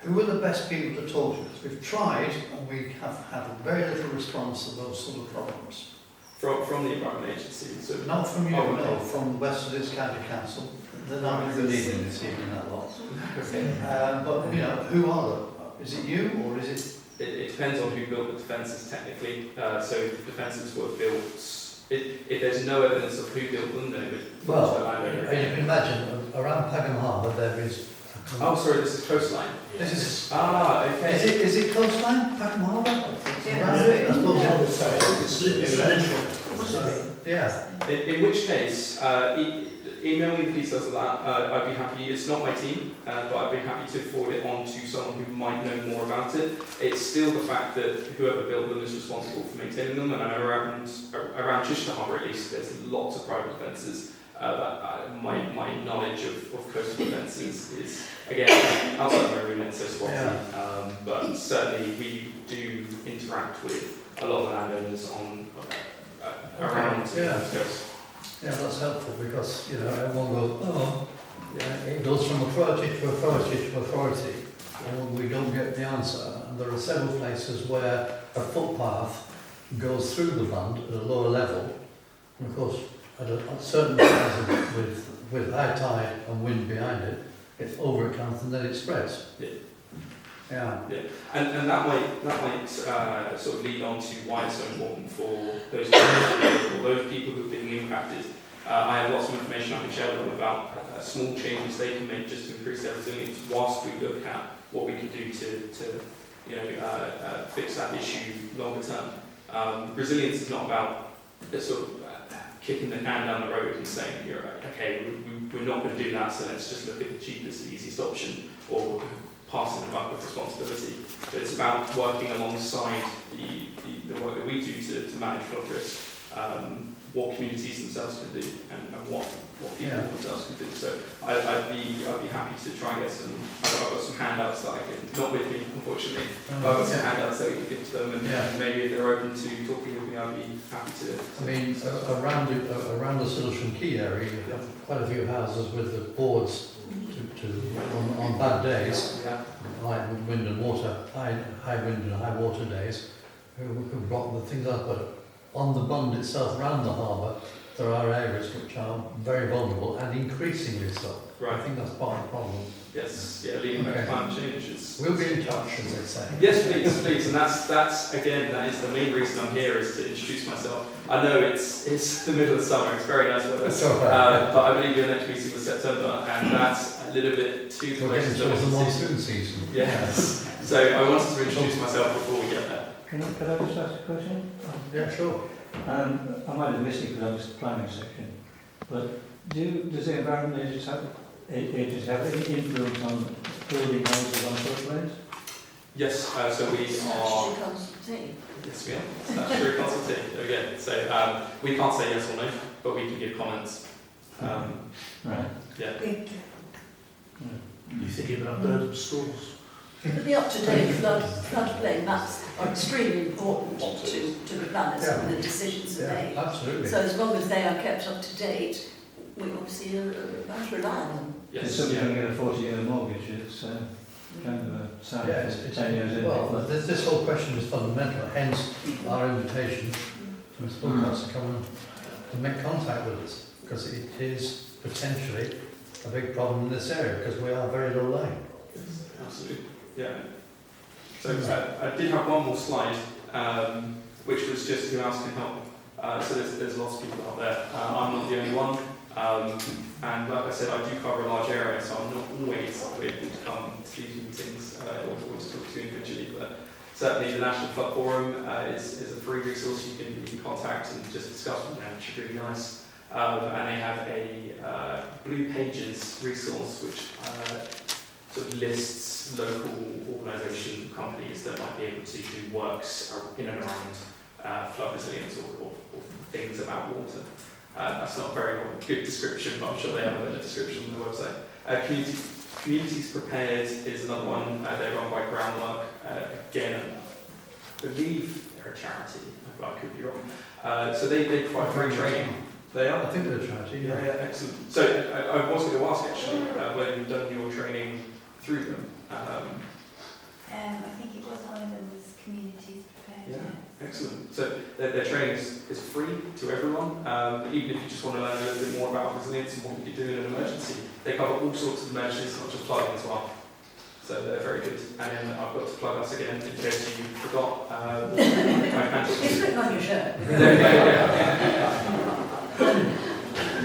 Speaker 4: Who are the best people to talk to? Because we've tried and we have had very little response to those sort of problems.
Speaker 10: From the Environment Agency. So
Speaker 4: Not from you,
Speaker 10: Oh,
Speaker 4: no, from West Sussex County Council. They're not good evening this evening, that lot.
Speaker 10: okay.
Speaker 4: But, who are they? Is it you or is it?
Speaker 10: It depends on who built the defences technically. So if the defences were built, if there's no evidence of who built them, then it would fall to the landowner.
Speaker 4: You can imagine, around Pagham Harbour there is...
Speaker 10: Oh, sorry, this is coastline.
Speaker 4: This is...
Speaker 10: Okay.
Speaker 4: Is it coastline, Pagham Harbour?
Speaker 5: Yeah.
Speaker 4: I suppose
Speaker 9: It's literally
Speaker 4: Yeah.
Speaker 10: In which case, email me the details of that. I'd be happy. It's not my team, but I'd be happy to forward it on to someone who might know more about it. It's still the fact that whoever built them is responsible for maintaining them, and I know around Chichester Harbour at least, there's lots of private fences. My knowledge of coastal fences is again outside my remit, so spotty. But certainly we do interact with a lot of landowners on around the coast.
Speaker 4: Yeah, that's helpful because, you know, everyone goes, oh, yeah, it goes from authority to authority to authority, and we don't get the answer. And there are several places where a footpath goes through the bund at a lower level, and of course, at certain times with high tide and wind behind it, it's over it comes and then it spreads. Yeah.
Speaker 10: And that might sort of lead on to why it's so important for those people who've been impacted. I have lots of information I can share with them about small changes they can make just to increase their resilience, whilst we look at what we can do to fix that issue longer term. Resilience is not about sort of kicking the can down the road and saying, okay, we're not going to do that, so let's just look at the cheapest, easiest option, or passing them up with responsibility. But it's about working alongside the work that we do to manage flood risk, what communities themselves can do, and what people themselves can do. So I'd be happy to try and get some. I've got some handouts that I can, not with me unfortunately, but I've got some handouts that we can give to them, and maybe if they're open to talking with me, I'd be happy to.
Speaker 4: I mean, around the Sidlesham Quay area, you have quite a few houses with the boards on bad days, high wind and water, high wind and high water days, we could block the things up. But on the bund itself, around the harbour, there are areas which are very vulnerable and increasingly so.
Speaker 10: Right.
Speaker 4: I think that's part of the problem.
Speaker 10: Yes, leading back to climate change.
Speaker 4: We'll be in touch, as they say.
Speaker 10: Yes, please, and that's again, that is the main reason I'm here, is to introduce myself. I know it's the middle of summer, it's very nice weather, but I believe your next meeting was September, and that's a little bit too close to
Speaker 4: the monsoon season.
Speaker 10: Yes, so I wanted to introduce myself before we get there.
Speaker 8: Could I just ask a question?
Speaker 4: Yeah, sure.
Speaker 8: I might have missed it because I was the planning section, but does the Environment Agency have any influence on building houses on floodplains?
Speaker 10: Yes, so we are. Yes, we are. Statutory consulting again. So we can't say yes or no, but we can give comments.
Speaker 8: Right.
Speaker 10: Yeah.
Speaker 9: You thinking about burden schools?
Speaker 1: The up-to-date floodplain maps are extremely important to the planners and the decisions are made.
Speaker 4: Absolutely.
Speaker 1: So as long as they are kept up to date, we obviously must rely on them.
Speaker 8: If somebody's going to get a 40-year mortgage, it's kind of a sad 10 years in.
Speaker 4: Well, this whole question is fundamental, hence our invitation to Mr. Wilcox to come and to make contact with us, because it is potentially a big problem in this area, because we are very low lying.
Speaker 10: Yes, absolutely. Yeah. So I did have one more slide, which was just who else can help. So there's lots of people out there. I'm not the only one. And like I said, I do cover a large area, so I'm not always able to come to these meetings or to talk to individually. But certainly the National Flood Forum is a free resource you can contact and just discuss with them, which is really nice. And they have a Blue Pages resource which sort of lists local organisations and companies that might be able to do works in and around flood resilience or things about water. That's not a very good description, but I'm sure they have a description on the website. Communities Prepared is another one. They're run by Groundwork. Again, I believe they're a charity, but I could be wrong. So they provide free training. They are?
Speaker 4: I think they're a charity,
Speaker 10: Yeah, excellent. So I was going to ask actually whether you've done your training through them.
Speaker 3: I think it was one of them was Communities Prepared.
Speaker 10: Yeah, excellent. So their training is free to everyone. Even if you just want to learn a little bit more about resilience and what you can do in an emergency, they cover all sorts of emergencies, not just flooding as well. So they're very good. And then I've got to plug us again in case you forgot.
Speaker 1: It's written on your shirt.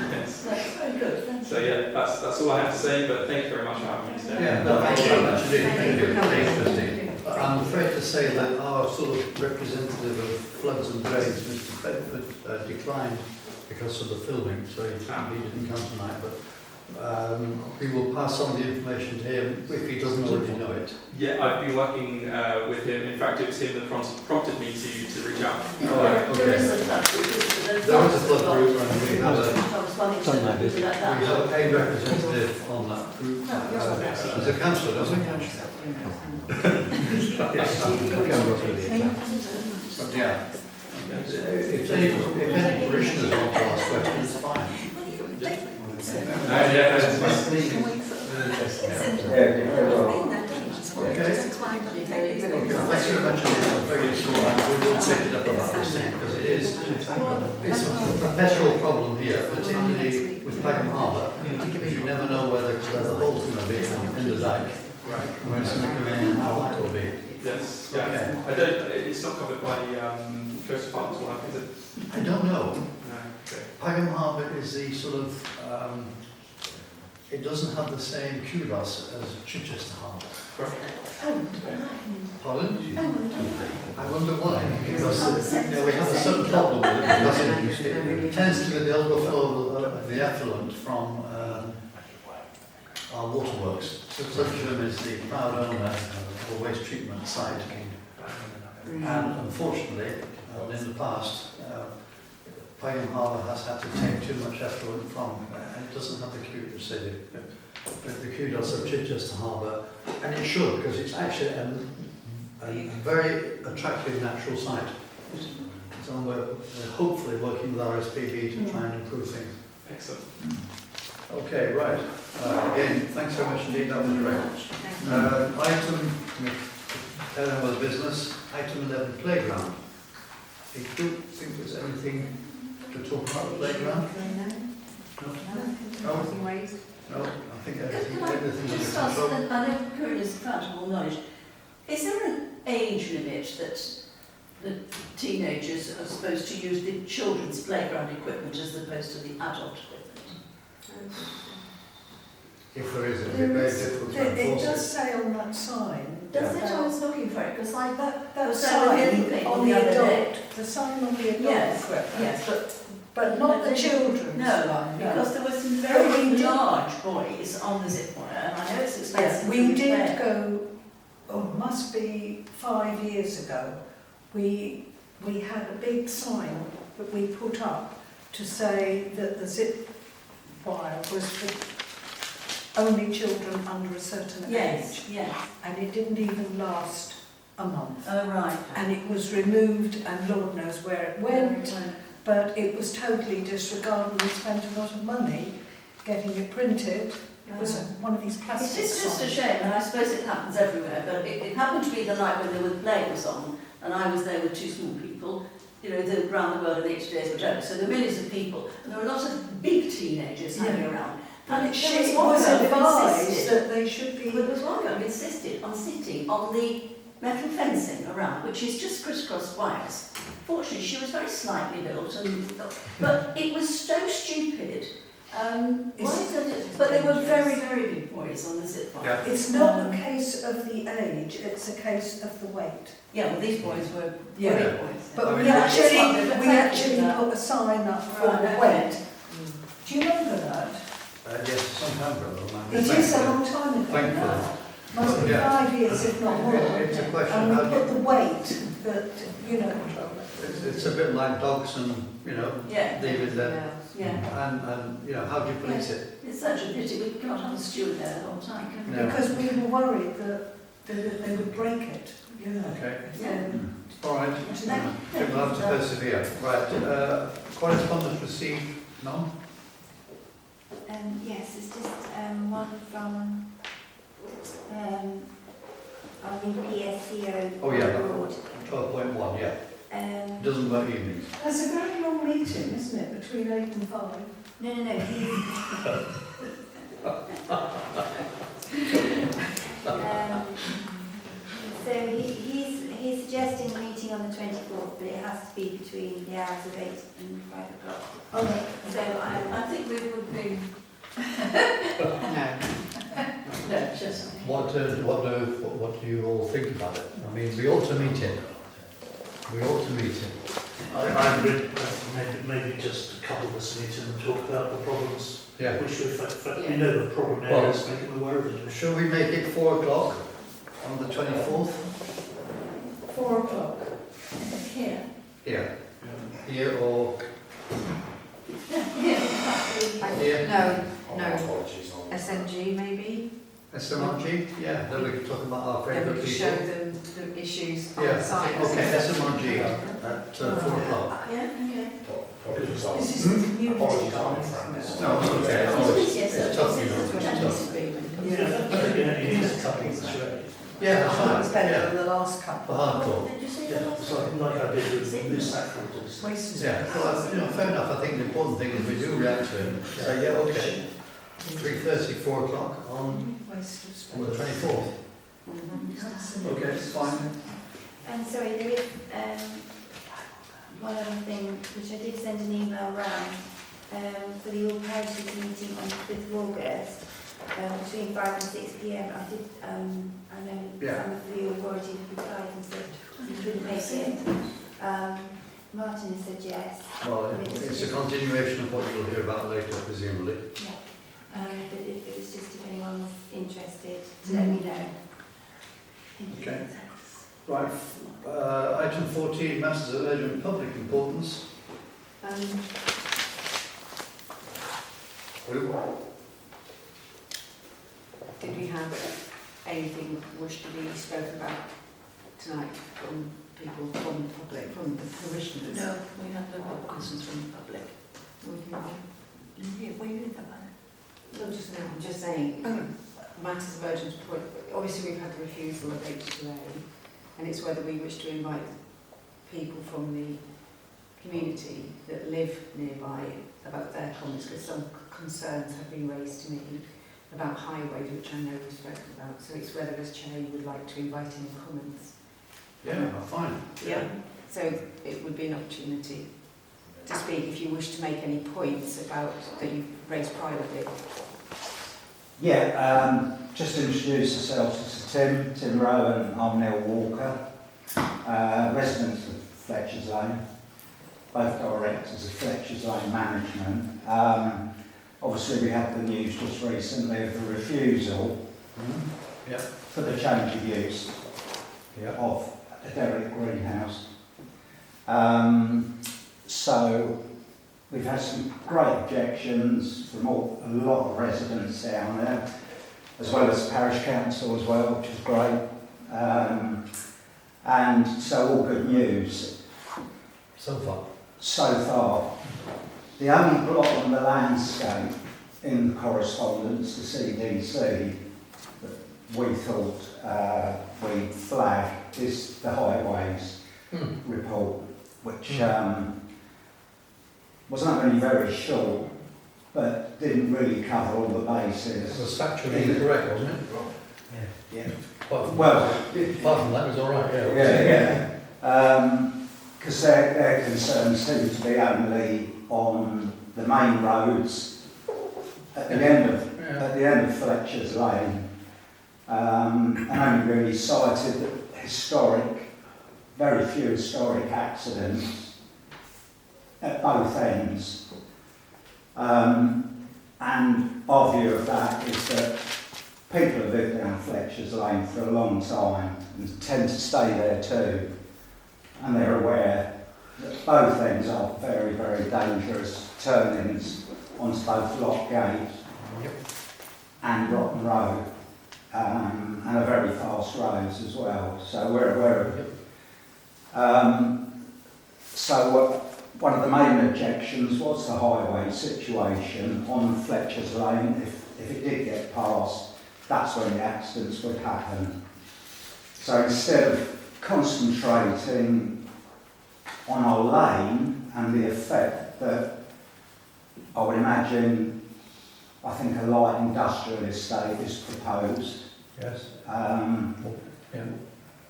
Speaker 10: Yes.
Speaker 1: That's very good. Thank you.
Speaker 10: So yeah, that's all I have to say. But thank you very much for having me today.
Speaker 4: Yeah, no, thank you very much indeed.
Speaker 1: Thank you for coming.
Speaker 4: Thank you. I'm afraid to say that our sort of representative of floods and drains, Mr. Bedford, declined because of the filming, so he didn't come tonight. But we will pass on the information to him if he doesn't already know it.
Speaker 10: Yeah, I've been working with him. In fact, it was him that prompted me to reach out.
Speaker 4: All right, okay. There is a flood group, and we have a representative on that group. As a councillor, doesn't he? But yeah, if any parishioners want to ask questions, fine. Okay. Thanks very much. I'm very sure I will take it up about this thing because it's a perpetual problem here, particularly with Pagham Harbour, because you never know where the hole's going to be in the dike. Right. When it's going to come in and how that will be.
Speaker 10: Yes. Yeah.
Speaker 4: Okay.
Speaker 10: I don't. It's not covered by the Coast Department's work, is it?
Speaker 4: I don't know.
Speaker 10: No. Okay.
Speaker 4: Pagham Harbour is the sort of, it doesn't have the same kudos as Chichester Harbour. Pardon? I wonder why. Because we have a certain problem with it because it tends to be the overflow of the effluent from our waterworks. Sidlesham is the proud owner of the waste treatment site. And unfortunately, in the past, Pagham Harbour has had to take too much effluent from, and it doesn't have the kudos of Chichester Harbour, and it should, because it's actually a very attractive natural site. So we're hopefully working with RSPB to try and improve things.
Speaker 10: Excellent.
Speaker 4: Okay, right. Again, thanks very much indeed, that was great. Item, carrying on with business, item 11, playground. I don't think there's anything to talk about the playground. No? No, I think everything is
Speaker 11: Just
Speaker 4: under
Speaker 11: ask,
Speaker 4: control.
Speaker 11: I know Corinne is practical knowledge. Is there an age limit that the teenagers are supposed to use the children's playground equipment as opposed to the adult equipment?
Speaker 4: If there is, it'd be very difficult to
Speaker 1: It
Speaker 4: enforce
Speaker 1: does
Speaker 4: it.
Speaker 1: say on that sign.
Speaker 11: Does it? I was looking for it because I
Speaker 1: That
Speaker 11: was
Speaker 1: sign
Speaker 11: over here
Speaker 1: on
Speaker 11: the
Speaker 1: the
Speaker 11: other day.
Speaker 1: adult, the sign on the adult
Speaker 11: Yes,
Speaker 1: equipment.
Speaker 11: yes,
Speaker 1: But not the children's
Speaker 11: no,
Speaker 1: one.
Speaker 11: because there were some
Speaker 1: But
Speaker 11: very
Speaker 1: we did-
Speaker 11: large boys on the zip wire, and I know it's expensive.
Speaker 1: Yes, we
Speaker 11: to
Speaker 1: did
Speaker 11: repair.
Speaker 1: go, must be 5 years ago, we had a big sign that we put up to say that the zip wire was for only children under a certain age.
Speaker 11: Yes, yes.
Speaker 1: And it didn't even last a month.
Speaker 11: Oh, right.
Speaker 1: And it was removed and Lord knows where it went, but it was totally disregarded. We spent a lot of money getting it printed. It was one of these plastic
Speaker 11: It is just a
Speaker 1: signs.
Speaker 11: shame, and I suppose it happens everywhere, but it happened to be the night when the play was on, and I was there with two small people, you know, around the world in 80 days or so there were millions of people, and there were a lot of big teenagers hanging around.
Speaker 1: And
Speaker 11: there
Speaker 1: it
Speaker 11: one
Speaker 1: was
Speaker 11: girl who
Speaker 1: advised
Speaker 11: insisted-
Speaker 1: that they should be...
Speaker 11: Well, there was one girl who insisted on sitting on the metal fencing around, which is just crisscross wires. Fortunately, she was very slightly built, but it was so stupid. But they were very, very big boys on the zip line.
Speaker 10: Yeah.
Speaker 1: It's not a case of the age, it's a case of the weight.
Speaker 11: Yeah, well, these boys were
Speaker 1: Yeah.
Speaker 11: great boys.
Speaker 1: But
Speaker 4: I
Speaker 1: we
Speaker 4: mean,
Speaker 1: actually put a sign up for the weight. Do you remember that?
Speaker 4: Yes, some time ago.
Speaker 1: It is a long time ago
Speaker 4: Thankfully.
Speaker 1: now. Must be
Speaker 4: Yeah.
Speaker 1: 5 years, if not more.
Speaker 4: It's a question
Speaker 1: And
Speaker 4: of
Speaker 1: we
Speaker 4: how
Speaker 1: put
Speaker 4: you...
Speaker 1: the weight that, you know,
Speaker 4: It's a bit like dogs and, you know,
Speaker 11: Yeah.
Speaker 4: leaving them.
Speaker 11: Yeah.
Speaker 4: And, you know, how do you police it?
Speaker 11: It's such a pity we can't have a steward there the whole time, can we?
Speaker 4: No.
Speaker 1: because we were worried that they would break it, you know.
Speaker 4: Okay.
Speaker 11: Yeah.
Speaker 4: All right. I think we'll have to persevere. Right. Correspondence received? None?
Speaker 3: Yes, it's just one from our new PSCO
Speaker 4: Oh, yeah, that
Speaker 3: board.
Speaker 4: 12.1, yeah. Doesn't work evenings.
Speaker 1: That's a very long meeting, isn't it, between 8 and 5?
Speaker 3: No, so he's suggesting a meeting on the 24th, but it has to be between the hours of 8 and 5 o'clock.
Speaker 1: Okay.
Speaker 3: So
Speaker 11: I think we would be...
Speaker 7: No.
Speaker 11: No, just.
Speaker 4: What do you all think about it? I mean, we ought to meet it. We ought to meet it.
Speaker 9: I agree. Maybe just couple this meeting and talk about the problems
Speaker 4: Yeah.
Speaker 9: which we know the problem areas, make them aware of it.
Speaker 4: Shall we make it 4 o'clock on the 24th?
Speaker 1: 4 o'clock.
Speaker 11: Here.
Speaker 4: Here. Here or
Speaker 11: Yeah.
Speaker 4: here?
Speaker 5: No, SNG maybe?
Speaker 4: SMRG? Yeah, then we can talk about our
Speaker 5: Then
Speaker 4: favourite
Speaker 5: we show
Speaker 4: people.
Speaker 5: them the issues
Speaker 4: Yeah,
Speaker 5: on site.
Speaker 4: okay, SMRG at 4 o'clock.
Speaker 11: Yeah, okay.
Speaker 1: This is the community garden.
Speaker 4: No, it's okay. Oh,
Speaker 11: Yes, yes,
Speaker 4: it's tough, you know, it's tough.
Speaker 5: Disagreement.
Speaker 9: I think you need a couple of this, right?
Speaker 4: Yeah, that's
Speaker 1: It's
Speaker 4: fine,
Speaker 1: better
Speaker 4: yeah.
Speaker 1: than the last couple.
Speaker 4: For hardcore.
Speaker 11: Did you say
Speaker 9: Yeah,
Speaker 11: that?
Speaker 9: it's like I did with Miss Sackford's.
Speaker 1: Waste
Speaker 4: Yeah, well, you know, fair enough. I think the important thing is we do react to him. Say, yeah, okay. 3:30, 4 o'clock on
Speaker 1: Waste of space.
Speaker 4: the 24th. Okay, it's fine.
Speaker 3: And sorry, there is one other thing which I did send an email round for the All Parishes meeting on the 5th of August between 5 and 6 p.m. I did, I know
Speaker 4: Yeah.
Speaker 3: some of you have already replied and said you couldn't make it. Martin has said yes,
Speaker 4: Well, it's a continuation of what you'll hear about later, presumably.
Speaker 3: but it was just if anyone was interested to let me know. Thank you.
Speaker 4: Okay. Right, item 14, matters of urgent public importance.
Speaker 5: Did we have anything which to be spoken about tonight from people from the public, from the parishioners?
Speaker 11: No, we have no more questions from the public.
Speaker 1: Yeah, we knew that.
Speaker 5: No, I'm just saying, matters of urgent point. Obviously, we've had the refusal of HQA, and it's whether we wish to invite people from the community that live nearby about their comments, because some concerns have been raised to me about highways, which I know we've spoken about. So it's whether, as chair, you would like to invite any comments.
Speaker 4: Yeah, fine.
Speaker 5: Yeah. So it would be an opportunity to speak if you wish to make any points about that you've raised privately.
Speaker 12: Yeah, just to introduce ourselves, this is Tim Rowan, I'm Neil Walker, residents of Fletcher's Lane, both directors of Fletcher's Lane Management. Obviously we had the news just recently of the refusal for the change of use of a derelict greenhouse. So we've had some great objections from a lot of residents down there, as well as the parish council as well, which is great. And so all good news.
Speaker 4: So far.
Speaker 12: So far. The only blot on the landscape in correspondence to CDC that we thought we'd flag is the highways report, which was not only very short, but didn't really cover all the bases.
Speaker 4: It was factually incorrect, wasn't it?
Speaker 12: Yeah.
Speaker 4: Apart from that, it was all right,
Speaker 12: Yeah. Because their concerns seem to be only on the main roads at the end of Fletcher's Lane, and only really cited very few historic accidents at both ends. And our view of that is that people have lived down Fletcher's Lane for a long time and tend to stay there too. And they're aware that both ends are very, very dangerous turnings onto both Lock Gate and Rotten Road, and are very fast roads as well. So we're aware of it. One of the main objections was the highway situation on Fletcher's Lane. If it did get passed, that's when the accidents would happen. So instead of concentrating on our lane and the effect that I would imagine, I think a light industrial estate is proposed,
Speaker 4: Yes.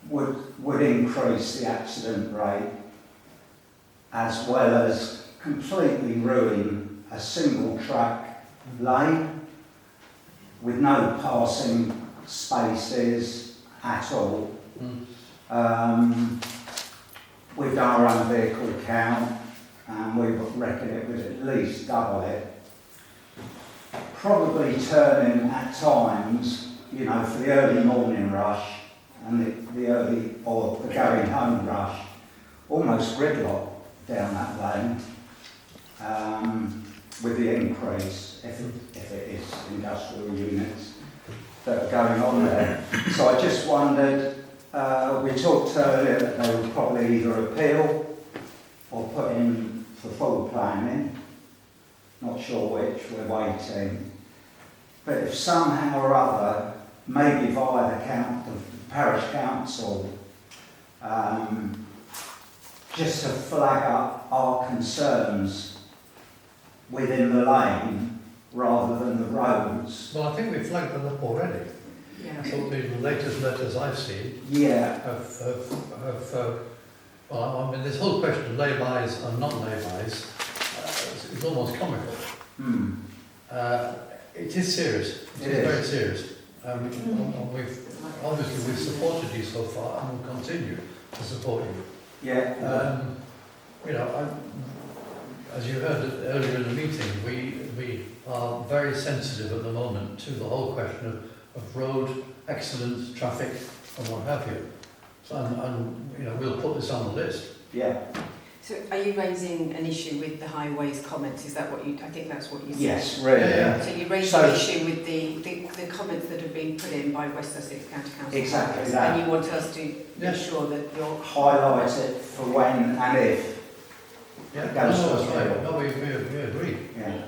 Speaker 12: would increase the accident rate, as well as completely ruin a single track lane with no passing spaces at all. We've done our own vehicle count, and we reckon it would at least double it. Probably turning at times, you know, for the early morning rush and the early or the going home rush, almost gridlock down that lane with the increase, if it is industrial units that are going on there. So I just wondered, we talked earlier that they would probably either appeal or put in for full planning. Not sure which, we're waiting. But if somehow or other, maybe via the parish council, just to flag up our concerns within the lane rather than the roads.
Speaker 13: Well, I think we flagged them up already.
Speaker 5: Yeah.
Speaker 13: So the latest letters I've seen
Speaker 12: Yeah,
Speaker 13: well, I mean, this whole question of lay-bys and non-lay-bys is almost comical. It is serious. It is very serious. And we've supported you so far, and will continue to support you.
Speaker 12: yeah.
Speaker 13: You know, as you heard earlier in the meeting, we are very sensitive at the moment to the whole question of road accidents, traffic, and what have you. So, and you know, we'll put this on the list.
Speaker 12: Yeah.
Speaker 5: So are you raising an issue with the highways comments? Is that what you, I think that's what you said?
Speaker 12: Yes, really.
Speaker 13: Yeah.
Speaker 5: So you raised an issue with the comments that have been put in by West Sussex County Council.
Speaker 12: Exactly that.
Speaker 5: And you want us to
Speaker 13: Yes.
Speaker 5: ensure that you're...
Speaker 12: Highlight it for when and if
Speaker 13: Yeah,
Speaker 12: it goes
Speaker 13: no,
Speaker 12: to
Speaker 13: that's right.
Speaker 12: appeal.
Speaker 13: No, we agree.
Speaker 12: Yeah.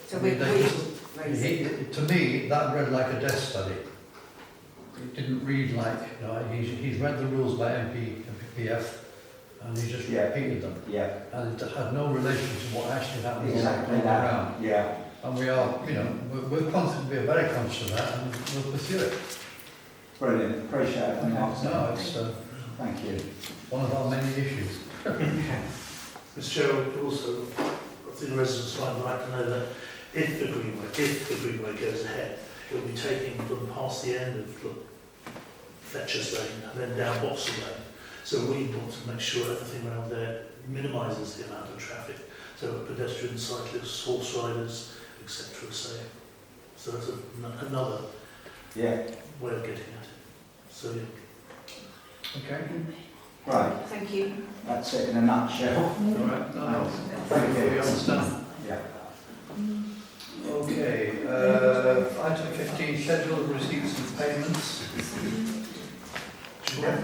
Speaker 5: So
Speaker 13: I
Speaker 5: we
Speaker 13: mean,
Speaker 5: raise it.
Speaker 13: To me, that read like a desk study. It didn't read like, you know, he's read the rules by MPF and he just
Speaker 12: Yeah.
Speaker 13: repeated them.
Speaker 12: Yeah.
Speaker 13: And it had no relation to what actually happened
Speaker 12: Exactly
Speaker 13: all
Speaker 12: that.
Speaker 13: around.
Speaker 12: Yeah.
Speaker 13: And we are, you know, we're conscious, we're very conscious of that and we'll pursue it.
Speaker 12: Brilliant. Appreciate it. Martin.
Speaker 13: No, it's
Speaker 12: Thank you.
Speaker 13: one of our many issues.
Speaker 9: Mr Chair, also, I think the residents might like to know that if the Greenway goes ahead, it will be taking them past the end of Fletcher's Lane and then down Boxall Lane. So we want to make sure everything around there minimises the amount of traffic. So pedestrians, cyclists, horse riders, etc. So that's another
Speaker 12: Yeah.
Speaker 9: way of getting at it. So yeah.
Speaker 13: Okay.
Speaker 12: Right.
Speaker 5: Thank you.
Speaker 12: That's it in a nutshell.
Speaker 13: All right. No.
Speaker 12: Thank you.
Speaker 13: We understand.
Speaker 12: Yeah.
Speaker 13: Okay. Item 15, schedule of receipts and payments.
Speaker 3: Yes,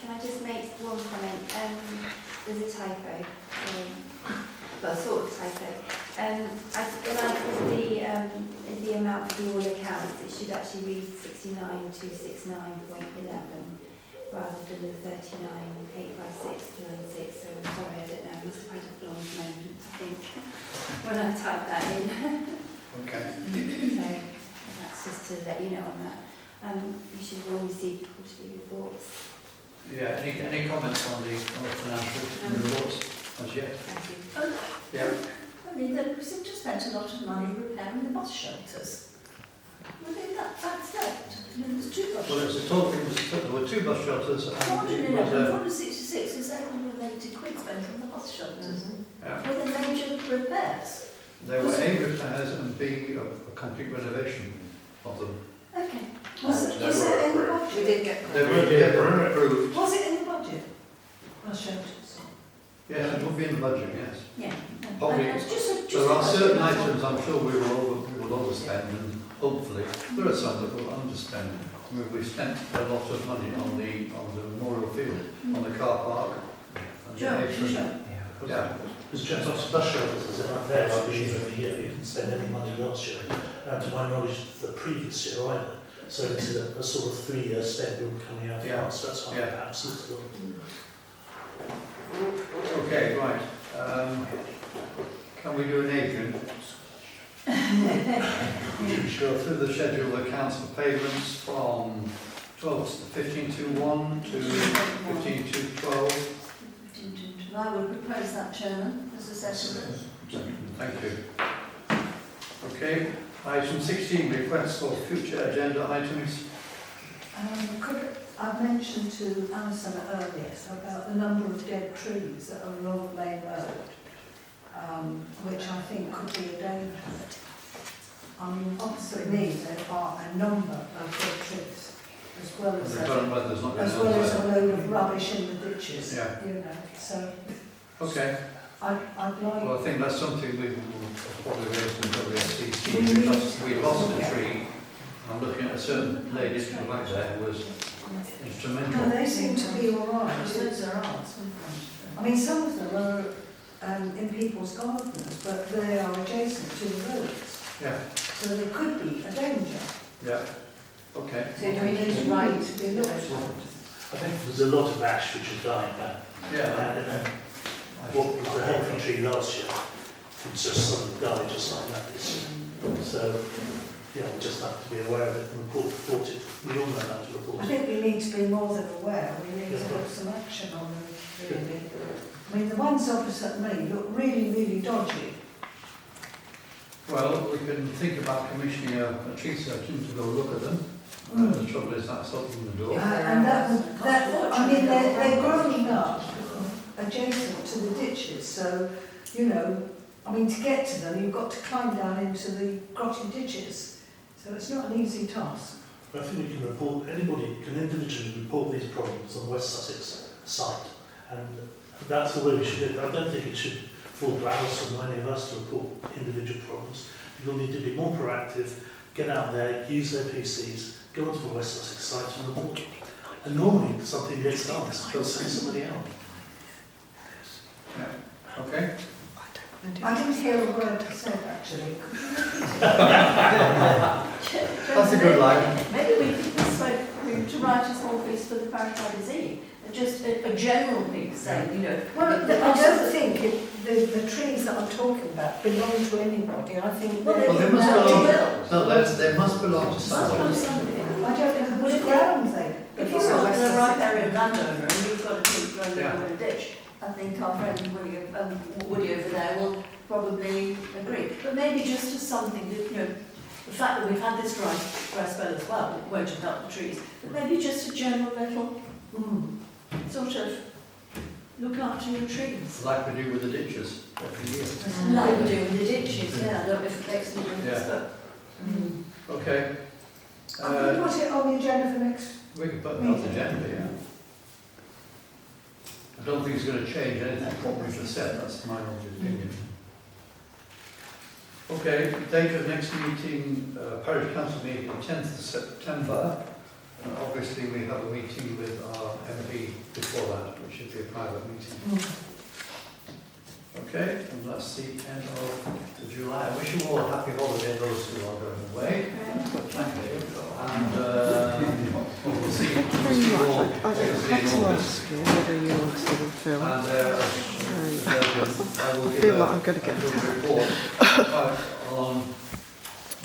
Speaker 3: can I just make one comment? There's a typo, well, sort of typo. The amount for the all accounts, it should actually read 69,269.11 rather than the 39,856.96. So I'm sorry, I don't know, I must have had a blonde moment, I think, when I typed that in.
Speaker 13: Okay.
Speaker 3: So that's just to let you know on that. You should all receive quarterly reports.
Speaker 13: Yeah. Any comments on the financial reports as yet?
Speaker 3: Thank you.
Speaker 13: Yeah.
Speaker 11: I mean, we've just spent a lot of money repairing the bus shelters. I think that's it. I mean, there's two bus
Speaker 13: Well,
Speaker 11: shelters.
Speaker 13: there were two bus shelters and it was
Speaker 11: 466 was 880 quid spent on the bus shelters.
Speaker 13: yeah.
Speaker 11: Were they major repairs?
Speaker 13: There were A, repairs and B, a complete renovation of them.
Speaker 11: Okay.
Speaker 3: Was it in the budget?
Speaker 5: We did get...
Speaker 13: They were approved.
Speaker 11: Was it in the budget? Bus shelters?
Speaker 13: Yes, it will be in the budget, yes.
Speaker 11: Yeah.
Speaker 13: Probably. There are certain items I'm sure we will overspend and hopefully there are some that we'll underspend. I mean, we've spent a lot of money on the memorial field, on the car park. And the apron. Yeah.
Speaker 9: Because just bus shelters is up there every year. You didn't spend any money last year. To my knowledge, the previous year either. So it's a sort of 3-year schedule coming out.
Speaker 13: Yeah.
Speaker 9: So that's why perhaps it's a little...
Speaker 13: Okay, right. Can we do an Adrian? Go through the schedule of accounts for payments from 15.21 to 15.12.
Speaker 11: I would propose that, Chairman, as a settlement.
Speaker 13: Thank you. Okay,
Speaker 4: Item 16, requests for future agenda items.
Speaker 1: I mentioned to Alison earlier about the number of dead trees that are along the main road, which I think could be a danger. Opposite me there are a number of dead trees, as well as
Speaker 4: The current weather's not going
Speaker 1: as
Speaker 4: to
Speaker 1: well as
Speaker 4: help.
Speaker 1: a load of rubbish in the ditches.
Speaker 4: Yeah.
Speaker 1: You know, so
Speaker 4: Okay.
Speaker 1: I'd like.
Speaker 4: Well, I think that's something we will probably raise in WSCC
Speaker 1: We need-
Speaker 4: because we lost a tree. I'm looking at a certain lady to the back there who was
Speaker 1: No,
Speaker 4: instrumental.
Speaker 1: they seem to be all right. I mean, some of them are in people's gardens, but they are adjacent to the roads,
Speaker 4: Yeah,
Speaker 1: so they could be a danger.
Speaker 4: yeah. Okay.
Speaker 5: So do we need to write?
Speaker 1: To be looked at.
Speaker 9: I think there's a lot of ash which is dying now.
Speaker 4: Yeah.
Speaker 9: And what was a healthy tree last year, it just suddenly died just like that this year. So, yeah, we just have to be aware of it and report it. We all know how to report
Speaker 1: I
Speaker 9: it.
Speaker 1: think we need to be more than aware. We need to have some action on them, really. I mean, the ones opposite me look really, really dodgy.
Speaker 4: Well, we can think about commissioning a tree surgeon to go look at them. The trouble is that's opening the door.
Speaker 1: And I mean, they're growing up adjacent to the ditches, so, you know, I mean, to get to them, you've got to climb down into the grotty ditches. So it's not an easy task.
Speaker 9: I think we can report, anybody can individually report these problems on West Sussex site. And that's the way we should do it. I don't think it should fall to Alison or any of us to report individual problems. People need to be more proactive, get out there, use their PCs, go onto the West Sussex site and report. And normally something gets done, they'll send somebody out.
Speaker 4: Yeah. Okay.
Speaker 1: I didn't hear a word you said, actually.
Speaker 13: That's a good line.
Speaker 11: Maybe we could persuade him to write a small piece for the parish magazine, just a general piece saying, you know.
Speaker 1: Well, I don't think the trees that I'm talking about belong to anybody. I think
Speaker 11: Well,
Speaker 1: they're
Speaker 11: they
Speaker 13: Well, they must
Speaker 1: themselves.
Speaker 13: belong. No, they must belong to someone.
Speaker 1: I don't know which ground they.
Speaker 11: If you're not the right area landowner and you've got a tree growing
Speaker 4: Yeah.
Speaker 11: over a ditch, I think our friend Woody over there will probably agree. But maybe just as something that, you know, the fact that we've had this dry spell as well, it won't have helped the trees, but maybe just a general little sort of look after your trees.
Speaker 4: Like we do with the ditches every year.
Speaker 11: Like we do with the ditches, yeah, I don't know if it makes any difference,
Speaker 4: Yeah.
Speaker 11: but.
Speaker 4: Okay.
Speaker 1: Can we put it on the agenda for next?
Speaker 4: We can put that on the agenda, yeah. I don't think it's going to change anything from what we've just said, that's my own opinion. Okay, date of next meeting, Parish Council meeting, 10th of September. Obviously we have a meeting with our MP before that, which should be a private meeting. Okay, and that's the end of the July. I wish you all a happy holiday, those who are going away. Thank you. And we'll see you all.
Speaker 2: I had to ask you whether you wanted to film.
Speaker 4: And I will
Speaker 2: I
Speaker 4: give
Speaker 2: feel like I'm going to get
Speaker 4: a report on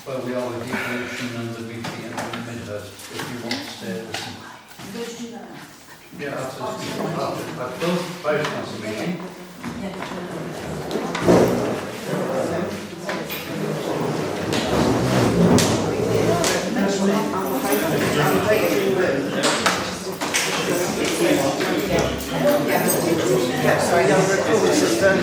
Speaker 4: where we are with devolution and the meeting at Midhurst, if you want to stay and listen.
Speaker 11: Go to do that.
Speaker 4: Yeah, after I've closed the Parish Council meeting.
Speaker 2: Sorry, no, record system.